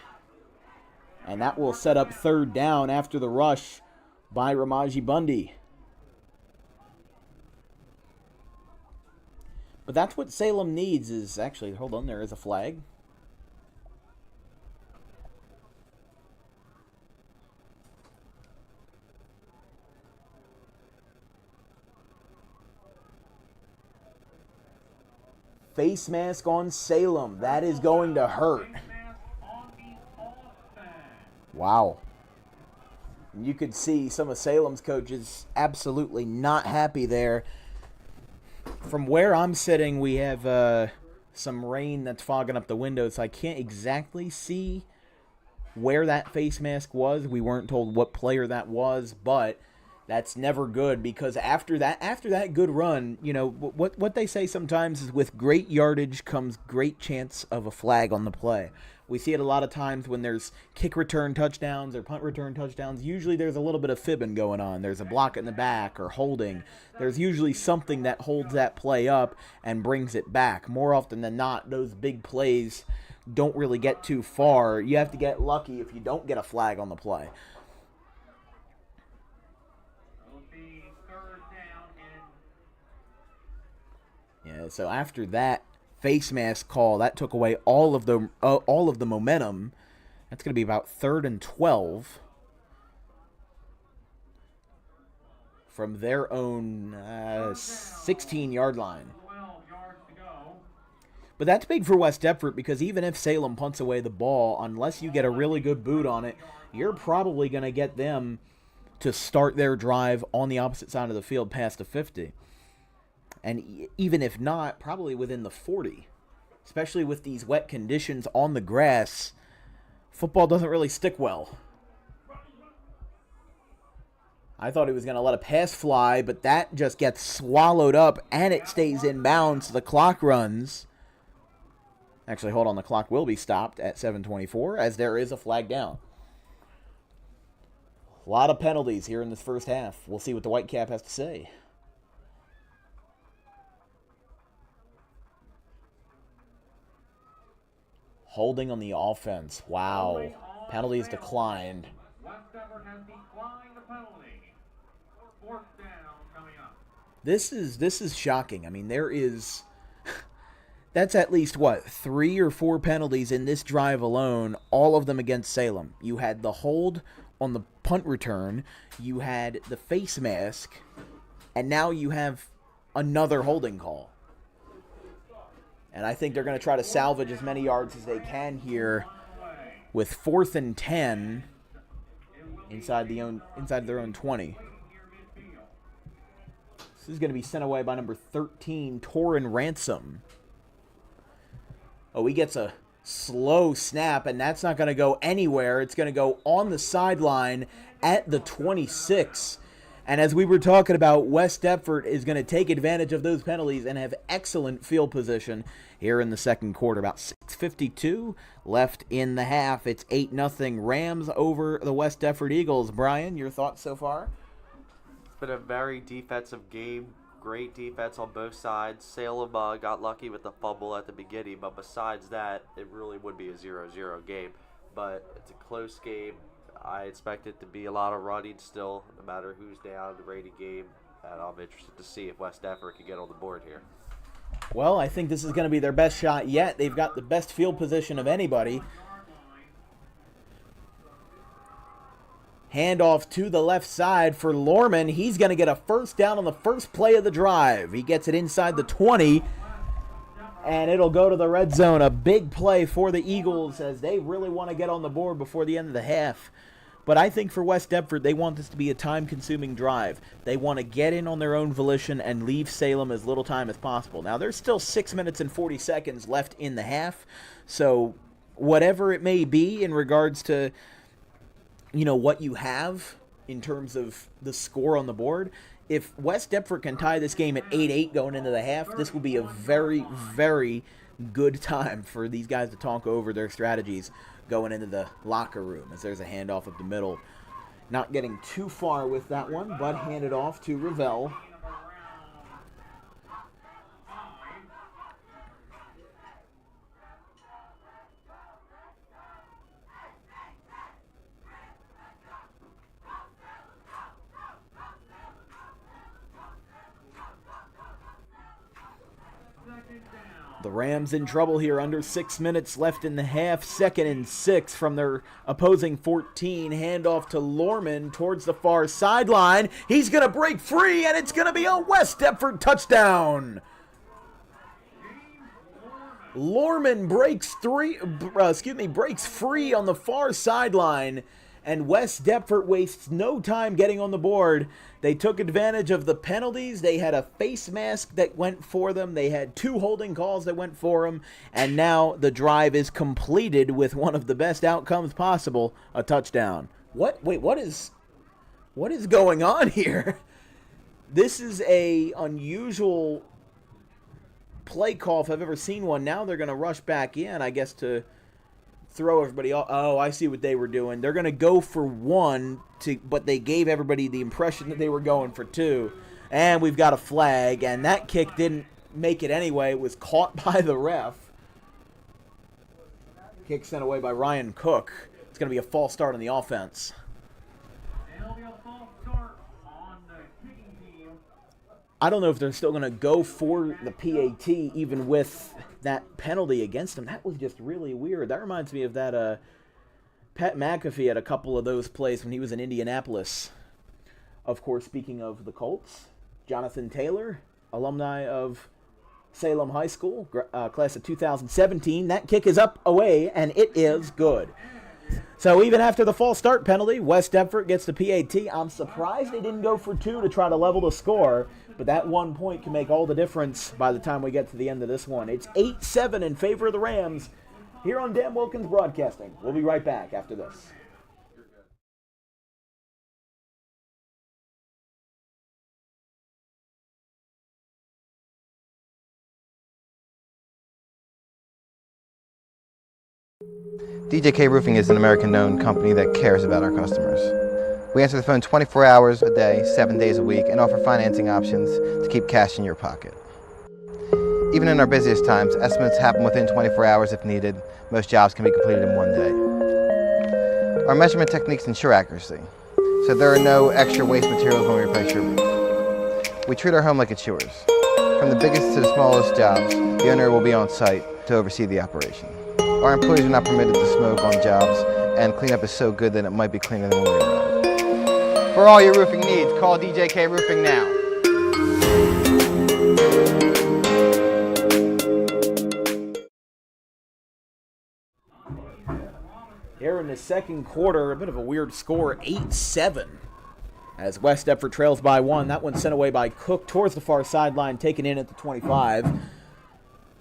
And that will set up third down after the rush by Ramaji Bundy. But that's what Salem needs is actually, hold on, there is a flag. Face mask on Salem. That is going to hurt. Wow. You could see some of Salem's coaches absolutely not happy there. From where I'm sitting, we have some rain that's fogging up the windows, so I can't exactly see where that face mask was. We weren't told what player that was, but that's never good because after that good run, you know, what they say sometimes is with great yardage comes great chance of a flag on the play. We see it a lot of times when there's kick return touchdowns or punt return touchdowns. Usually there's a little bit of fibbing going on. There's a block in the back or holding. There's usually something that holds that play up and brings it back. More often than not, those big plays don't really get too far. You have to get lucky if you don't get a flag on the play. Yeah, so after that face mask call, that took away all of the momentum. That's going to be about 3rd and 12 from their own 16-yard line. But that's big for West Deptford because even if Salem punts away the ball, unless you get a really good boot on it, you're probably going to get them to start their drive on the opposite side of the field past the 50. And even if not, probably within the 40. Especially with these wet conditions on the grass, football doesn't really stick well. I thought he was going to let a pass fly, but that just gets swallowed up, and it stays in bounds. The clock runs. Actually, hold on. The clock will be stopped at 7:24 as there is a flag down. A lot of penalties here in this first half. We'll see what the Whitecap has to say. Holding on the offense. Wow. Penalties declined. This is shocking. I mean, there is that's at least 3 or 4 penalties in this drive alone, all of them against Salem. You had the hold on the punt return, you had the face mask, and now you have another holding call. And I think they're going to try to salvage as many yards as they can here with 4th and 10 inside their own 20. This is going to be sent away by number 13, Torin Ransom. Oh, he gets a slow snap, and that's not going to go anywhere. It's going to go on the sideline at the 26. And as we were talking about, West Deptford is going to take advantage of those penalties and have excellent field position here in the second quarter. About 6:52 left in the half. It's 8-0 Rams over the West Deptford Eagles. Brian, your thoughts so far? It's been a very defensive game. Great defense on both sides. Salem got lucky with the fumble at the beginning, but besides that, it really would be a 0-0 game. But it's a close game. I expect it to be a lot of running still, no matter who's down the rating game. And I'm interested to see if West Deptford can get on the board here. Well, I think this is going to be their best shot yet. They've got the best field position of anybody. Handoff to the left side for Lorman. He's going to get a first down on the first play of the drive. He gets it inside the 20, and it'll go to the red zone. A big play for the Eagles as they really want to get on the board before the end of the half. But I think for West Deptford, they want this to be a time-consuming drive. They want to get in on their own volition and leave Salem as little time as possible. Now, there's still 6 minutes and 40 seconds left in the half, so whatever it may be in regards to, what you have in terms of the score on the board, if West Deptford can tie this game at 8-8 going into the half, this will be a very, very good time for these guys to talk over their strategies going into the locker room, as there's a handoff up the middle. Not getting too far with that one, but handed off to Ravel. The Rams in trouble here, under 6 minutes left in the half. 2nd and 6 from their opposing 14. Handoff to Lorman towards the far sideline. He's going to break free, and it's going to be a West Deptford touchdown. Lorman breaks free on the far sideline, and West Deptford wastes no time getting on the board. They took advantage of the penalties. They had a face mask that went for them. They had 2 holding calls that went for them. And now the drive is completed with one of the best outcomes possible, a touchdown. What is going on here? This is a unusual play call if I've ever seen one. Now they're going to rush back in, I guess, to throw everybody off. Oh, I see what they were doing. They're going to go for 1, but they gave everybody the impression that they were going for 2. And we've got a flag, and that kick didn't make it anyway. It was caught by the ref. Kick sent away by Ryan Cook. It's going to be a false start on the offense. I don't know if they're still going to go for the PAT even with that penalty against them. That was just really weird. That reminds me of that Pat McAfee had a couple of those plays when he was in Indianapolis. Of course, speaking of the Colts, Jonathan Taylor, alumni of Salem High School, class of 2017. That kick is up away, and it is good. So even after the false start penalty, West Deptford gets the PAT. I'm surprised they didn't go for 2 to try to level the score, but that 1 point can make all the difference by the time we get to the end of this one. It's 8-7 in favor of the Rams here on Dan Wilkins Broadcasting. We'll be right back after this. DJK Roofing is an American-known company that cares about our customers. We answer the phone 24 hours a day, 7 days a week, and offer financing options to keep cash in your pocket. Even in our busiest times, estimates happen within 24 hours if needed. Most jobs can be completed in 1 day. Our measurement techniques ensure accuracy, so there are no extra waste materials when we replace your roof. We treat our home like it's yours. From the biggest to the smallest jobs, the owner will be on site to oversee the operation. Our employees are not permitted to smoke on jobs, and cleanup is so good that it might be cleaner than when we arrived. For all your roofing needs, call DJK Roofing now. Here in the second quarter, a bit of a weird score, 8-7. As West Deptford trails by 1. That one sent away by Cook towards the far sideline, taken in at the 25.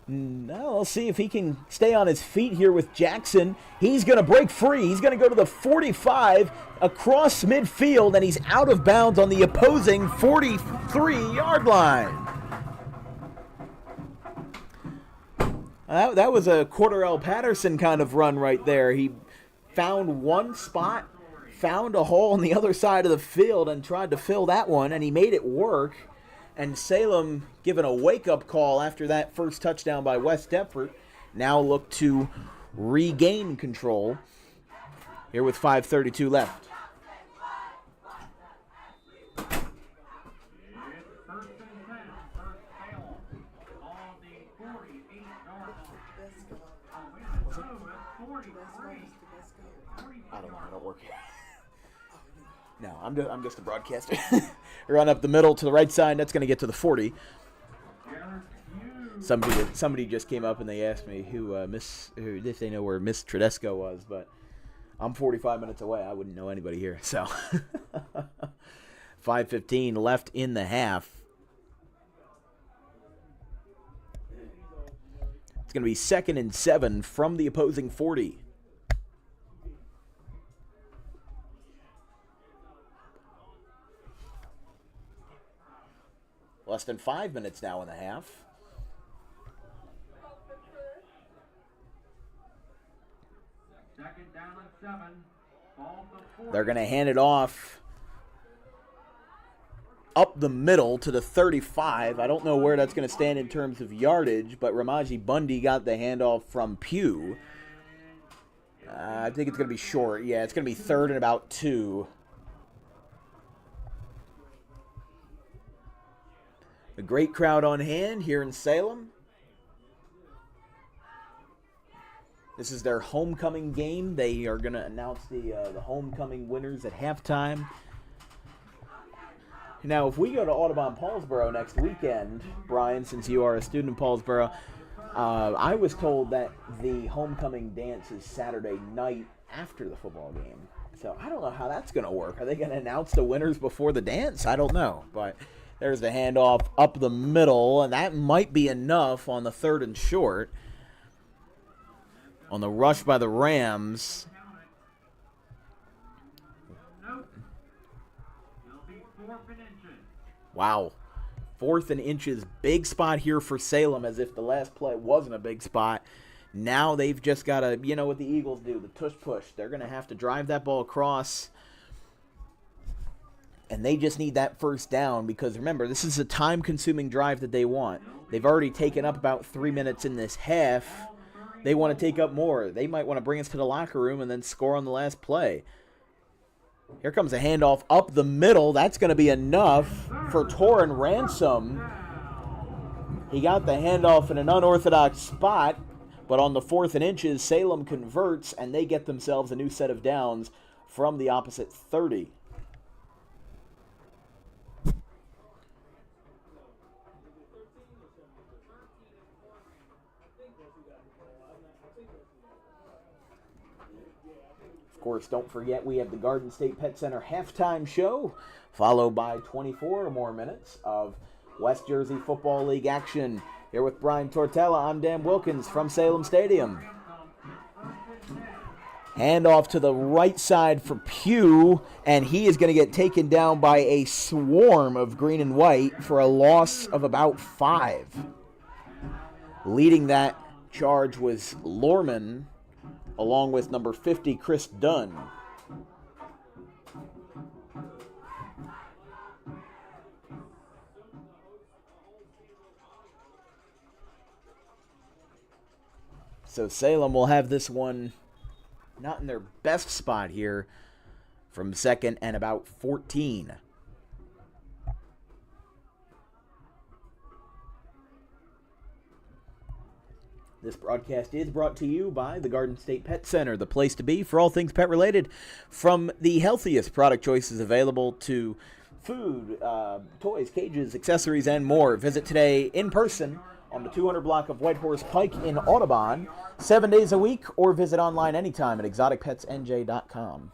Now we'll see if he can stay on his feet here with Jackson. He's going to break free. He's going to go to the 45 across midfield, and he's out of bounds on the opposing 43-yard line. That was a Cordarrelle Patterson kind of run right there. He found one spot, found a hole on the other side of the field, and tried to fill that one, and he made it work. And Salem, given a wake-up call after that first touchdown by West Deptford, now look to regain control here with 5:32 left. It's first and 10 for Salem on the 48-yard line. Was it? 43. I don't know. I don't work here. No, I'm just a broadcaster. Run up the middle to the right side. That's going to get to the 40. Somebody just came up and they asked me who if they know where Miss Tedesco was, but I'm 45 minutes away. I wouldn't know anybody here. So 5:15 left in the half. It's going to be 2nd and 7 from the opposing 40. Less than 5 minutes now in the half. Second down and 7. Ball to 40. They're going to hand it off up the middle to the 35. I don't know where that's going to stand in terms of yardage, but Ramaji Bundy got the handoff from Pugh. I think it's going to be short. Yeah, it's going to be 3rd and about 2. A great crowd on hand here in Salem. This is their homecoming game. They are going to announce the homecoming winners at halftime. Now, if we go to Audubon Paulsboro next weekend, Brian, since you are a student in Paulsboro, I was told that the homecoming dance is Saturday night after the football game. So I don't know how that's going to work. Are they going to announce the winners before the dance? I don't know, but there's the handoff up the middle, and that might be enough on the 3rd and short. On the rush by the Rams. Wow. 4th and inches. Big spot here for Salem, as if the last play wasn't a big spot. Now they've just got to, you know what the Eagles do, the tush push. They're going to have to drive that ball across. And they just need that first down because, remember, this is a time-consuming drive that they want. They've already taken up about 3 minutes in this half. They want to take up more. They might want to bring us to the locker room and then score on the last play. Here comes a handoff up the middle. That's going to be enough for Torrin Ransom. He got the handoff in an unorthodox spot, but on the 4th and inches, Salem converts, and they get themselves a new set of downs from the opposite 30. Of course, don't forget we have the Garden State Pet Center halftime show, followed by 24 or more minutes of West Jersey Football League action. Here with Brian Tortella, I'm Dan Wilkins from Salem Stadium. Handoff to the right side for Pugh, and he is going to get taken down by a swarm of green and white for a loss of about 5. Leading that charge was Lorman, along with number 50, Chris Dunn. So Salem will have this one not in their best spot here from 2nd and about 14. This broadcast is brought to you by the Garden State Pet Center, the place to be for all things pet related, from the healthiest product choices available to food, toys, cages, accessories, and more. Visit today in person on the 200 block of Whitehorse Pike in Audubon, 7 days a week, or visit online anytime at exoticpetsnj.com.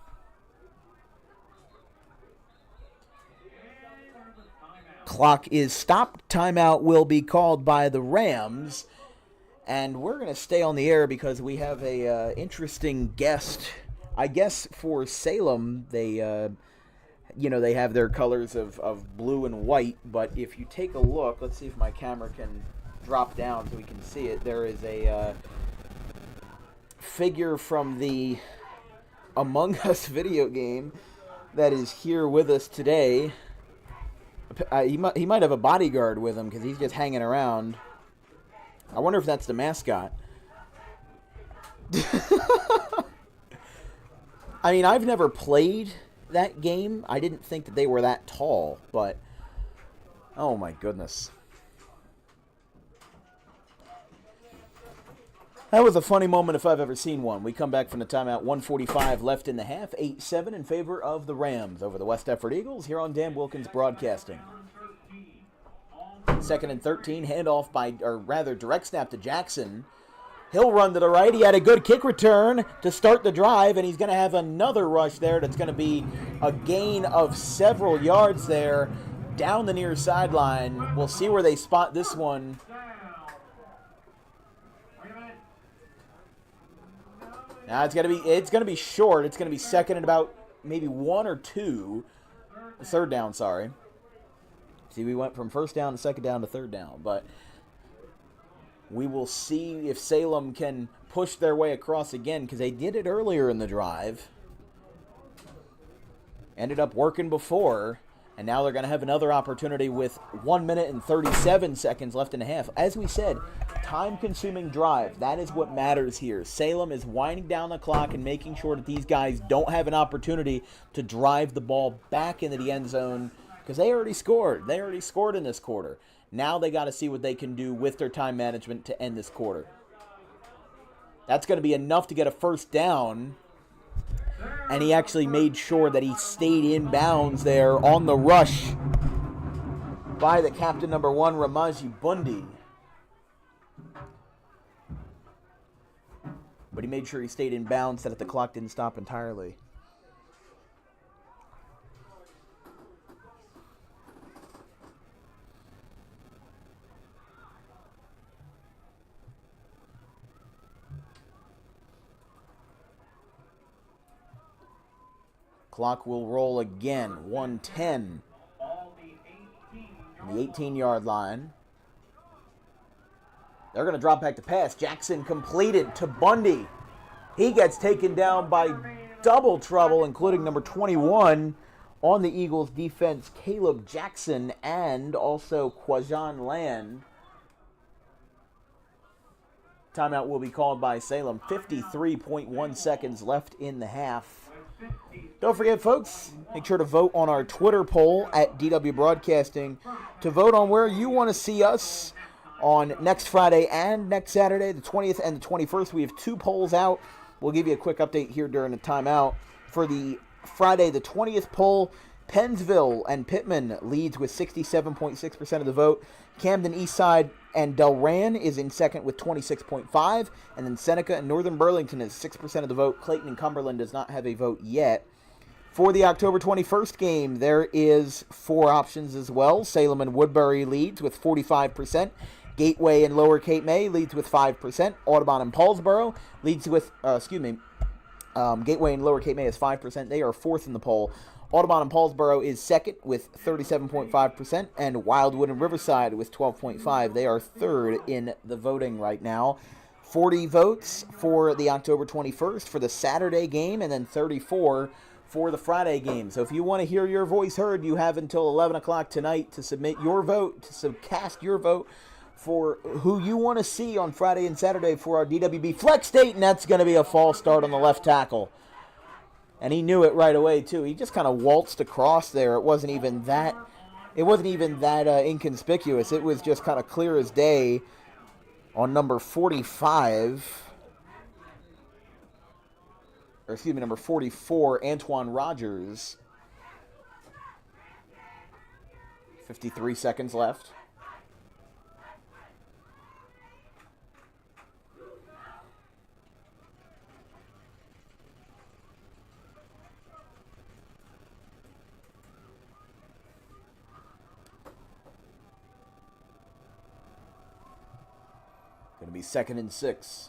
Clock is stopped. Timeout will be called by the Rams. And we're going to stay on the air because we have a interesting guest. I guess for Salem, they have their colors of blue and white. But if you take a look, let's see if my camera can drop down so we can see it. There is a figure from the Among Us video game that is here with us today. He might have a bodyguard with him because he's just hanging around. I wonder if that's the mascot. I mean, I've never played that game. I didn't think that they were that tall, but oh my goodness. That was a funny moment if I've ever seen one. We come back from the timeout, 1:45 left in the half, 8-7 in favor of the Rams over the West Deptford Eagles here on Dan Wilkins Broadcasting. 2nd and 13, handoff direct snap to Jackson. He'll run to the right. He had a good kick return to start the drive, and he's going to have another rush there that's going to be a gain of several yards there down the near sideline. We'll see where they spot this one. Now it's going to be short. It's going to be second and about maybe 1 or 2. Third down, sorry. See, we went from first down to second down to third down, but we will see if Salem can push their way across again because they did it earlier in the drive. Ended up working before, and now they're going to have another opportunity with 1 minute and 37 seconds left in the half. As we said, time-consuming drive. That is what matters here. Salem is winding down the clock and making sure that these guys don't have an opportunity to drive the ball back into the end zone because they already scored. They already scored in this quarter. Now they got to see what they can do with their time management to end this quarter. That's going to be enough to get a first down. And he actually made sure that he stayed in bounds there on the rush by the captain number 1, Ramaji Bundy. But he made sure he stayed in bounds so that the clock didn't stop entirely. Clock will roll again. 1:10. The 18-yard line. They're going to drop back to pass. Jackson completed to Bundy. He gets taken down by double trouble, including number 21 on the Eagles defense, Caleb Jackson, and also Quajan Land. Timeout will be called by Salem. 53.1 seconds left in the half. Don't forget, folks, make sure to vote on our Twitter poll at DW Broadcasting to vote on where you want to see us on next Friday and next Saturday, the 20th and the 21st. We have 2 polls out. We'll give you a quick update here during the timeout. For the Friday, the 20th poll, Pennsville and Pittman leads with 67.6% of the vote. Camden Eastside and Delran is in second with 26.5%. And then Seneca and Northern Burlington is 6% of the vote. Clayton and Cumberland does not have a vote yet. For the October 21st game, there is 4 options as well. Salem and Woodbury leads with 45%. Gateway and Lower Cape May leads with 5%. Audubon and Paulsboro leads with, Gateway and Lower Cape May is 5%. They are 4th in the poll. Audubon and Paulsboro is 2nd with 37.5%, and Wildwood and Riverside with 12.5%. They are 3rd in the voting right now. 40 votes for the October 21st for the Saturday game, and then 34 for the Friday game. So if you want to hear your voice heard, you have until 11 o'clock tonight to submit your vote, to cast your vote for who you want to see on Friday and Saturday for our DWB Flex date, and that's going to be a false start on the left tackle. And he knew it right away, too. He just kind of waltzed across there. It wasn't even that inconspicuous. It was just kind of clear as day on number 45. Number 44, Antoine Rogers. 53 seconds left. Going to be 2nd and 6.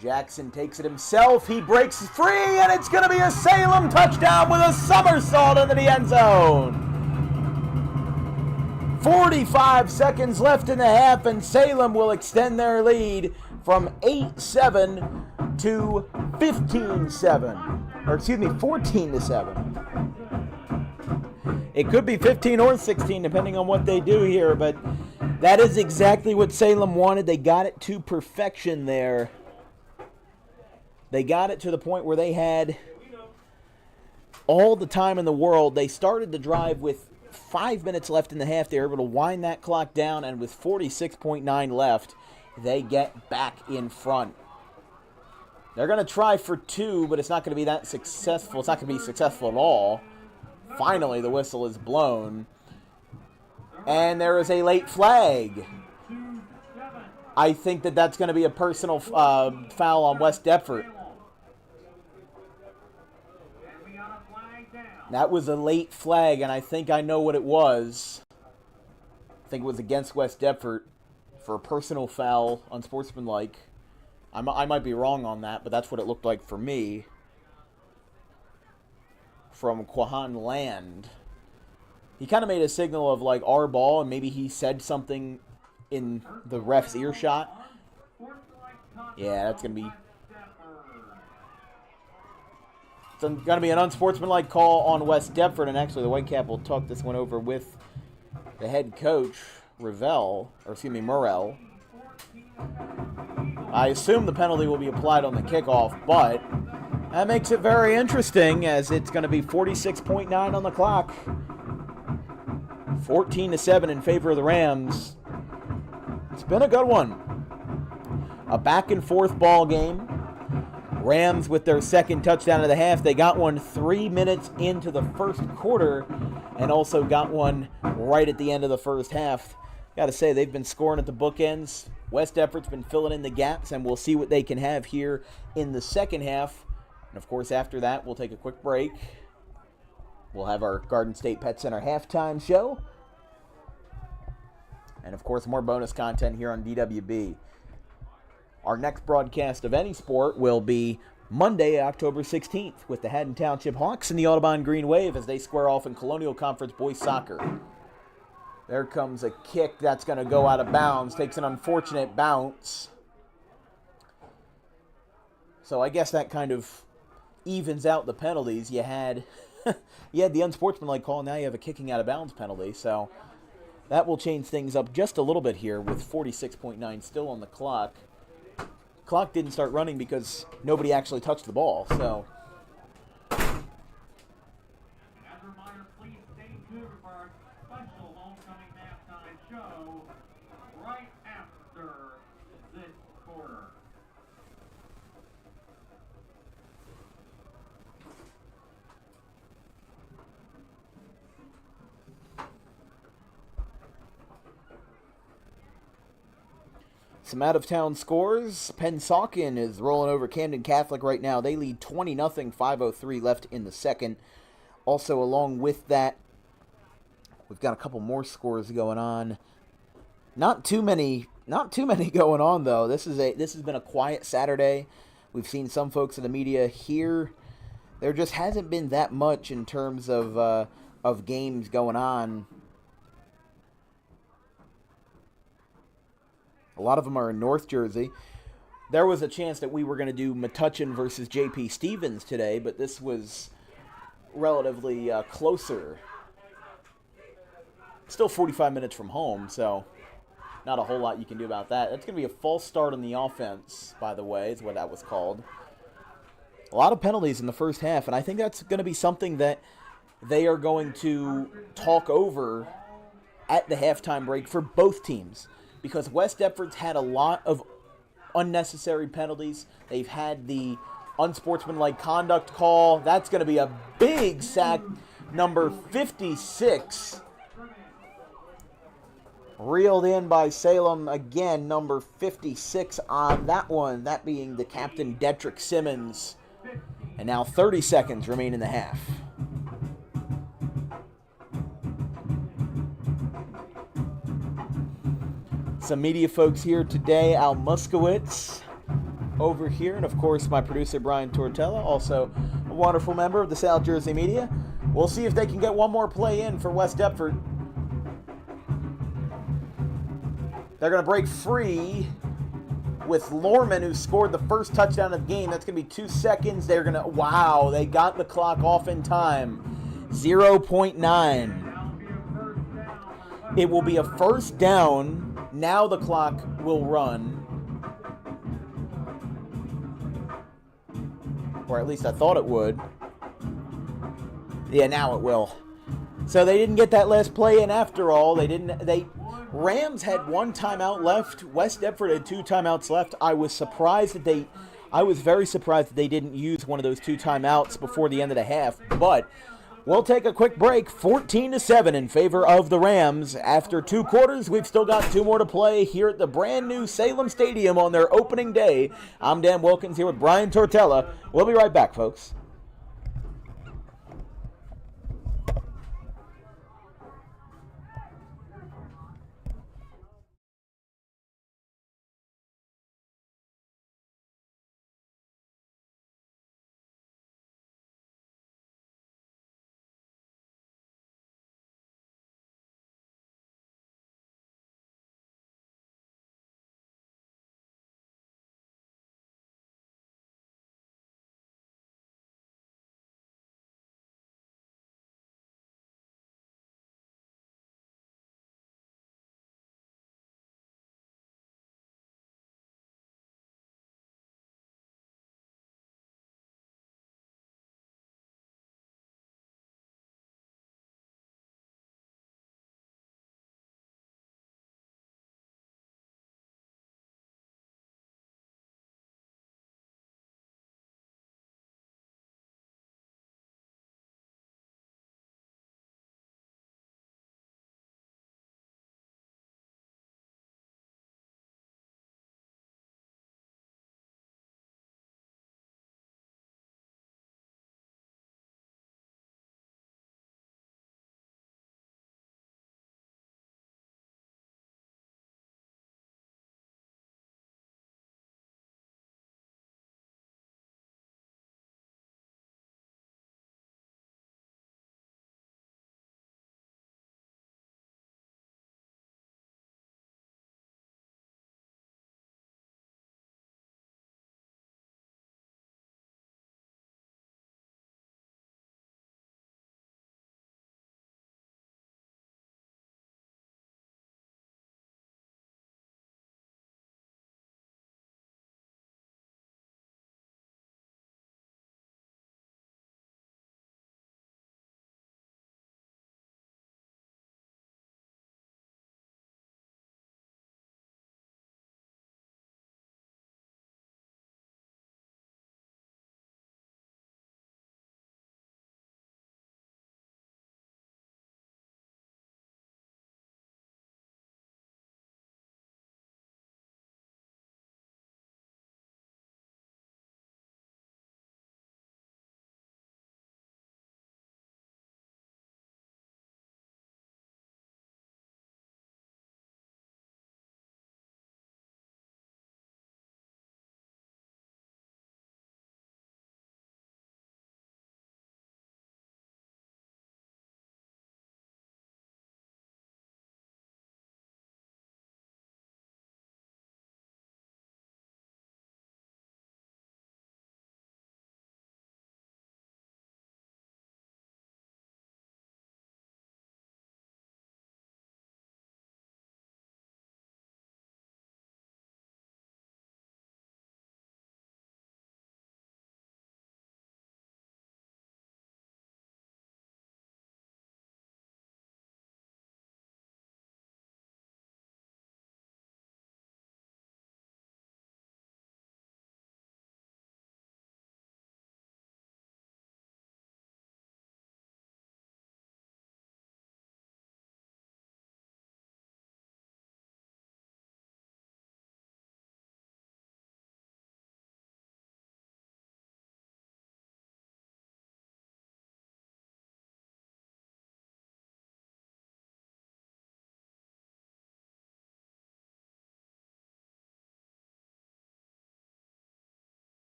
Jackson takes it himself. He breaks free, and it's going to be a Salem touchdown with a somersault into the end zone. 45 seconds left in the half, and Salem will extend their lead from 8-7 to 15-7. Or excuse me, 14-7. It could be 15 or 16, depending on what they do here, but that is exactly what Salem wanted. They got it to perfection there. They got it to the point where they had all the time in the world. They started the drive with 5 minutes left in the half. They were able to wind that clock down, and with 46.9 left, they get back in front. They're going to try for 2, but it's not going to be that successful. It's not going to be successful at all. Finally, the whistle is blown, and there is a late flag. I think that that's going to be a personal foul on West Deptford. That was a late flag, and I think I know what it was. I think it was against West Deptford for a personal foul, unsportsmanlike. I might be wrong on that, but that's what it looked like for me. From Quahan Land. He kind of made a signal of like our ball, and maybe he said something in the ref's earshot. Yeah, that's going to be... It's going to be an unsportsmanlike call on West Deptford, and actually the Whitecap will talk this one over with the head coach, Murrell. I assume the penalty will be applied on the kickoff, but that makes it very interesting as it's going to be 46.9 on the clock. 14-7 in favor of the Rams. It's been a good one. A back-and-forth ball game. Rams with their second touchdown of the half. They got one 3 minutes into the first quarter and also got one right at the end of the first half. Got to say, they've been scoring at the bookends. West Deptford's been filling in the gaps, and we'll see what they can have here in the second half. And, of course, after that, we'll take a quick break. We'll have our Garden State Pet Center halftime show. And, of course, more bonus content here on DWB. Our next broadcast of any sport will be Monday, October 16th, with the Haddon Township Hawks and the Audubon Green Wave as they square off in Colonial Conference Boys Soccer. There comes a kick that's going to go out of bounds. Takes an unfortunate bounce. So I guess that kind of evens out the penalties. You had the unsportsmanlike call, now you have a kicking out of bounds penalty. So that will change things up just a little bit here with 46.9 still on the clock. Clock didn't start running because nobody actually touched the ball, so. As a reminder, please stay tuned for our special homecoming halftime show right after this quarter. Some out-of-town scores. Pennsauken is rolling over Camden Catholic right now. They lead 20-0, 5:03 left in the second. Also, along with that, we've got a couple more scores going on. Not too many going on though. This has been a quiet Saturday. We've seen some folks in the media here. There just hasn't been that much in terms of games going on. A lot of them are in North Jersey. There was a chance that we were going to do Metuchen versus J.P. Stevens today, but this was relatively closer. Still 45 minutes from home, so not a whole lot you can do about that. That's going to be a false start on the offense, by the way, is what that was called. A lot of penalties in the first half, and I think that's going to be something that they are going to talk over at the halftime break for both teams. Because West Deptford's had a lot of unnecessary penalties. They've had the unsportsmanlike conduct call. That's going to be a big sack, number 56. Reeled in by Salem again, number 56 on that one, that being the captain, Detrick Simmons. And now 30 seconds remain in the half. Some media folks here today, Al Muskowitz over here, and of course my producer Brian Tortella, also a wonderful member of the South Jersey Media. We'll see if they can get one more play in for West Deptford. They're going to break free with Lorman, who scored the first touchdown of the game. That's going to be 2 seconds. They're going to, wow, they got the clock off in time. 0.9. It will be a first down. Now the clock will run. Or at least I thought it would. Yeah, now it will. So they didn't get that last play in after all. Rams had 1 timeout left. West Deptford had 2 timeouts left. I was very surprised that they didn't use one of those 2 timeouts before the end of the half. But we'll take a quick break. 14-7 in favor of the Rams. After 2 quarters, we've still got 2 more to play here at the brand new Salem Stadium on their opening day. I'm Dan Wilkins here with Brian Tortella. We'll be right back, folks.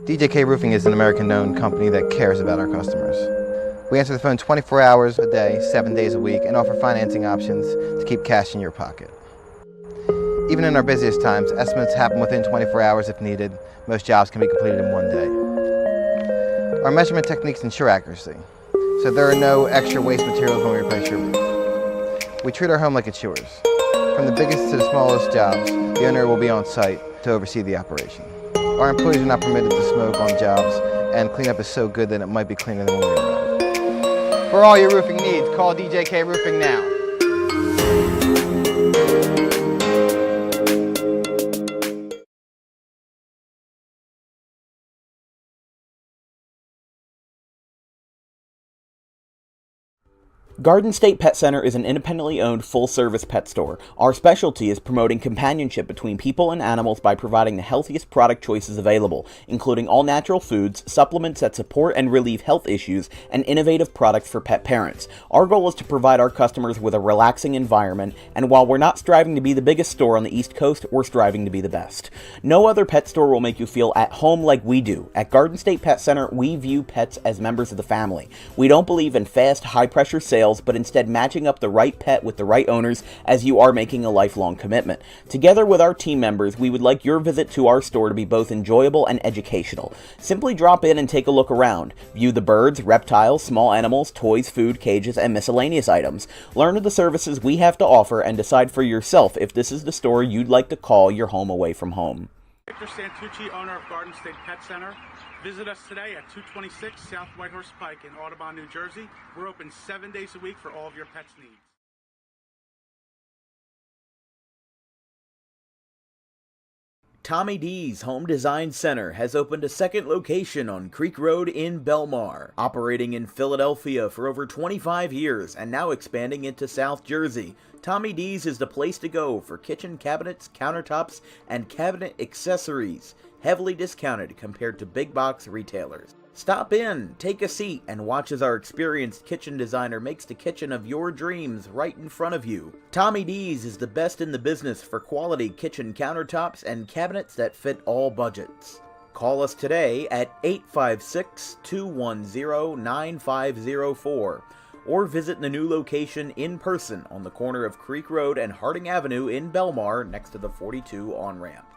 DJK Roofing is an American-known company that cares about our customers. We answer the phone 24 hours a day, 7 days a week, and offer financing options to keep cash in your pocket. Even in our busiest times, estimates happen within 24 hours if needed. Most jobs can be completed in 1 day. Our measurement techniques ensure accuracy, so there are no extra waste materials when we replace your roof. We treat our home like it's yours. From the biggest to the smallest jobs, the owner will be on site to oversee the operation. Our employees are not permitted to smoke on jobs, and cleanup is so good that it might be cleaner than when we arrive. For all your roofing needs, call DJK Roofing now. Garden State Pet Center is an independently owned full-service pet store. Our specialty is promoting companionship between people and animals by providing the healthiest product choices available, including all-natural foods, supplements that support and relieve health issues, and innovative products for pet parents. Our goal is to provide our customers with a relaxing environment, and while we're not striving to be the biggest store on the East Coast, we're striving to be the best. No other pet store will make you feel at home like we do. At Garden State Pet Center, we view pets as members of the family. We don't believe in fast, high-pressure sales, but instead matching up the right pet with the right owners, as you are making a lifelong commitment. Together with our team members, we would like your visit to our store to be both enjoyable and educational. Simply drop in and take a look around. View the birds, reptiles, small animals, toys, food, cages, and miscellaneous items. Learn of the services we have to offer and decide for yourself if this is the store you'd like to call your home away from home. Victor Santucci, owner of Garden State Pet Center. Visit us today at 226 South Whitehorse Pike in Audubon, New Jersey. We're open 7 days a week for all of your pets' needs. Tommy D's Home Design Center has opened a second location on Creek Road in Belmar, operating in Philadelphia for over 25 years and now expanding into South Jersey. Tommy D's is the place to go for kitchen cabinets, countertops, and cabinet accessories, heavily discounted compared to big box retailers. Stop in, take a seat, and watch as our experienced kitchen designer makes the kitchen of your dreams right in front of you. Tommy D's is the best in the business for quality kitchen countertops and cabinets that fit all budgets. Call us today at 856-210-9504 or visit the new location in person on the corner of Creek Road and Harding Avenue in Belmar next to the 42 on-ramp.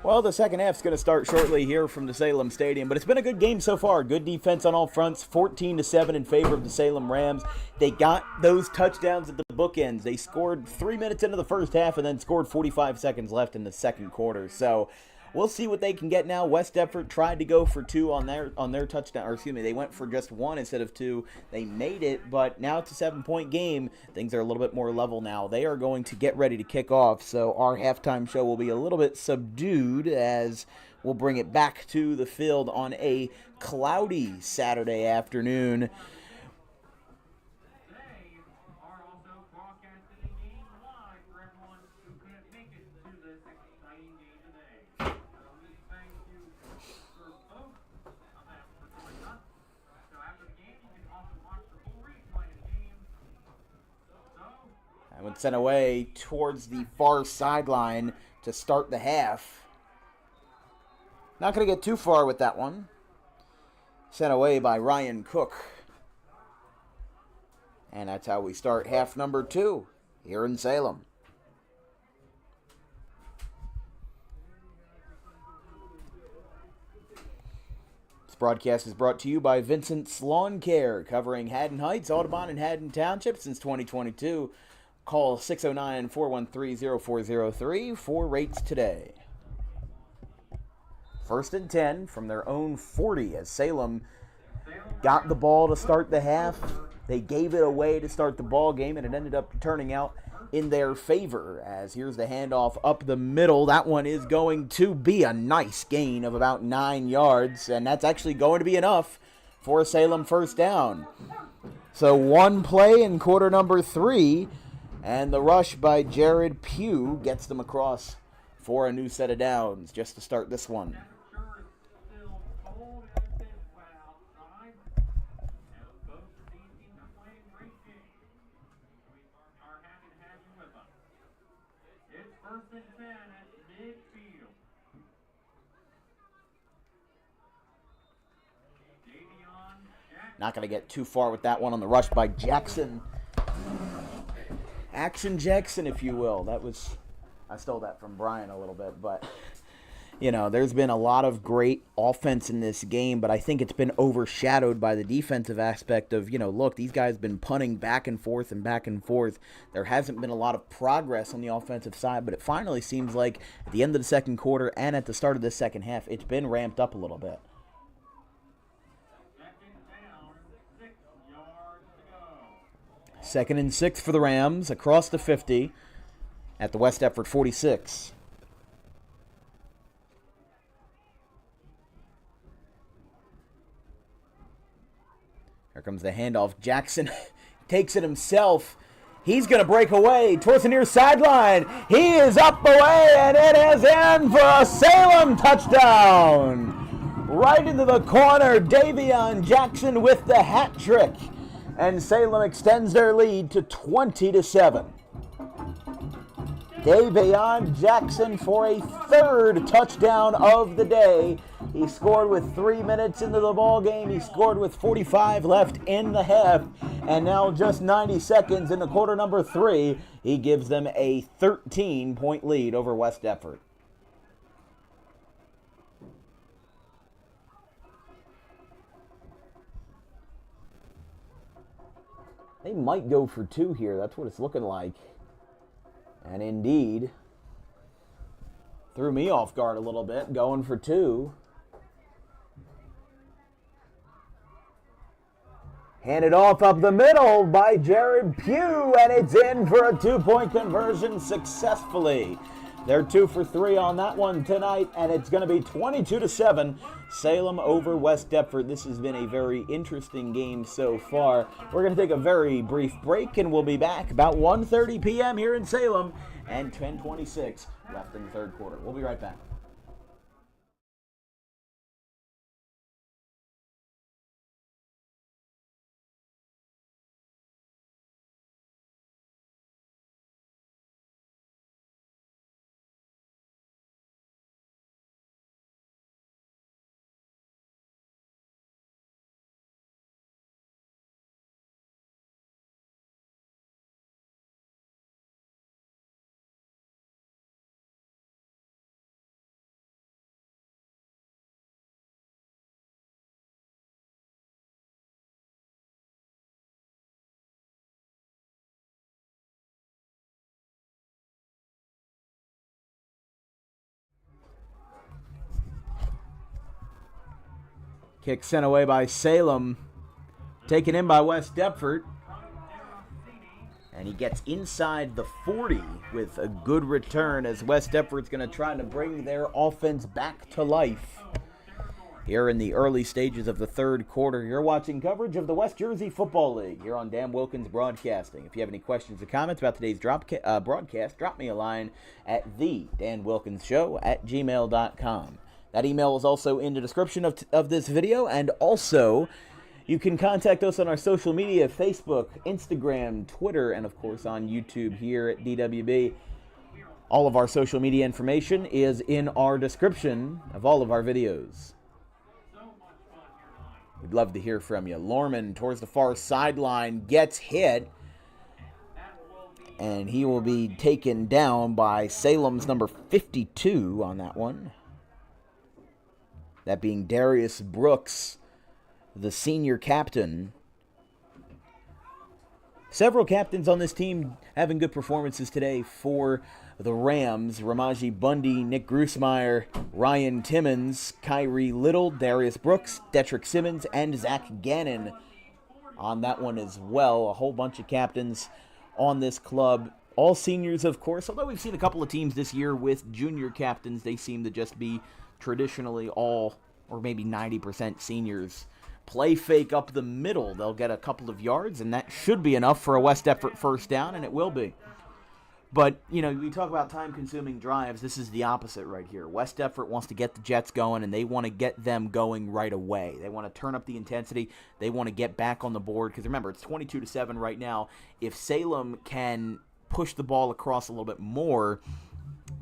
Well, the second half's going to start shortly here from the Salem Stadium, but it's been a good game so far. Good defense on all fronts, 14-7 in favor of the Salem Rams. They got those touchdowns at the bookends. They scored 3 minutes into the first half and then scored 45 seconds left in the second quarter. So we'll see what they can get now. West Deptford tried to go for 2 on their touchdown, or excuse me, they went for just 1 instead of 2. They made it, but now it's a 7-point game. Things are a little bit more level now. They are going to get ready to kick off, so our halftime show will be a little bit subdued as we'll bring it back to the field on a cloudy Saturday afternoon. They are also broadcasting the game live for everyone who couldn't make it to this exciting game today. So we thank you for both of them for joining us. So after the game, you can also watch the full replay of the game. So I went sent away towards the far sideline to start the half. Not going to get too far with that one. Sent away by Ryan Cook. And that's how we start half number 2 here in Salem. This broadcast is brought to you by Vincent's Lawn Care, covering Haddon Heights, Audubon, and Haddon Township since 2022. Call 609-413-0403 for rates today. 1st and 10 from their own 40 as Salem got the ball to start the half. They gave it away to start the ball game, and it ended up turning out in their favor as here's the handoff up the middle. That one is going to be a nice gain of about 9 yards, and that's actually going to be enough for a Salem first down. So 1 play in quarter number 3, and the rush by Jared Pugh gets them across for a new set of downs just to start this one. temperature is still cold and it's been wet outside. And both of these teams are playing great games. We are happy to have you with us. It's 1st and 10 at midfield. Davion Jackson. Not going to get too far with that one on the rush by Jackson. Action Jackson, if you will. I stole that from Brian a little bit, but there's been a lot of great offense in this game, but I think it's been overshadowed by the defensive aspect of, look, these guys have been punting back and forth and back and forth. There hasn't been a lot of progress on the offensive side, but it finally seems like at the end of the second quarter and at the start of the second half, it's been ramped up a little bit. Second down, 6 yards to go. 2nd and 6 for the Rams across the 50 at the West Deptford 46. Here comes the handoff. Jackson takes it himself. He's going to break away towards the near sideline. He is up away, and it is in for a Salem touchdown. Right into the corner, Davion Jackson with the hat trick. And Salem extends their lead to 20-7. Davion Jackson for a 3rd touchdown of the day. He scored with 3 minutes into the ball game. He scored with 45 left in the half. And now just 90 seconds into quarter number 3, he gives them a 13-point lead over West Deptford. They might go for 2 here. That's what it's looking like. And indeed, threw me off guard a little bit, going for 2. Handed off up the middle by Jared Pugh, and it's in for a 2-point conversion successfully. They're 2 for 3 on that one tonight, and it's going to be 22-7. Salem over West Deptford. This has been a very interesting game so far. We're going to take a very brief break, and we'll be back about 1:30 p.m. here in Salem, and 10:26 left in the 3rd quarter. We'll be right back. Kick sent away by Salem. Taken in by West Deptford. And he gets inside the 40 with a good return as West Deptford's going to try to bring their offense back to life. Here in the early stages of the third quarter, you're watching coverage of the West Jersey Football League here on Dan Wilkins Broadcasting. If you have any questions or comments about today's broadcast, drop me a line at thedanwilkinsshow@gmail.com. That email is also in the description of this video, and also you can contact us on our social media, Facebook, Instagram, Twitter, and of course on YouTube here at DWB. All of our social media information is in our description of all of our videos. We'd love to hear from you. Lorman towards the far sideline gets hit, and he will be taken down by Salem's number 52 on that one. That being Darius Brooks, the senior captain. Several captains on this team having good performances today for the Rams. Ramaji Bundy, Nick Grusmeyer, Ryan Timmons, Kyrie Little, Darius Brooks, Detrick Simmons, and Zach Gannon on that one as well. A whole bunch of captains on this club. All seniors, of course. Although we've seen a couple of teams this year with junior captains, they seem to just be traditionally all, or maybe 90% seniors. Play fake up the middle. They'll get a couple of yards, and that should be enough for a West Deptford first down, and it will be. But, you know, we talk about time-consuming drives. This is the opposite right here. West Deptford wants to get the Jets going, and they want to get them going right away. They want to turn up the intensity. They want to get back on the board. Because, remember, it's 22-7 right now. If Salem can push the ball across a little bit more,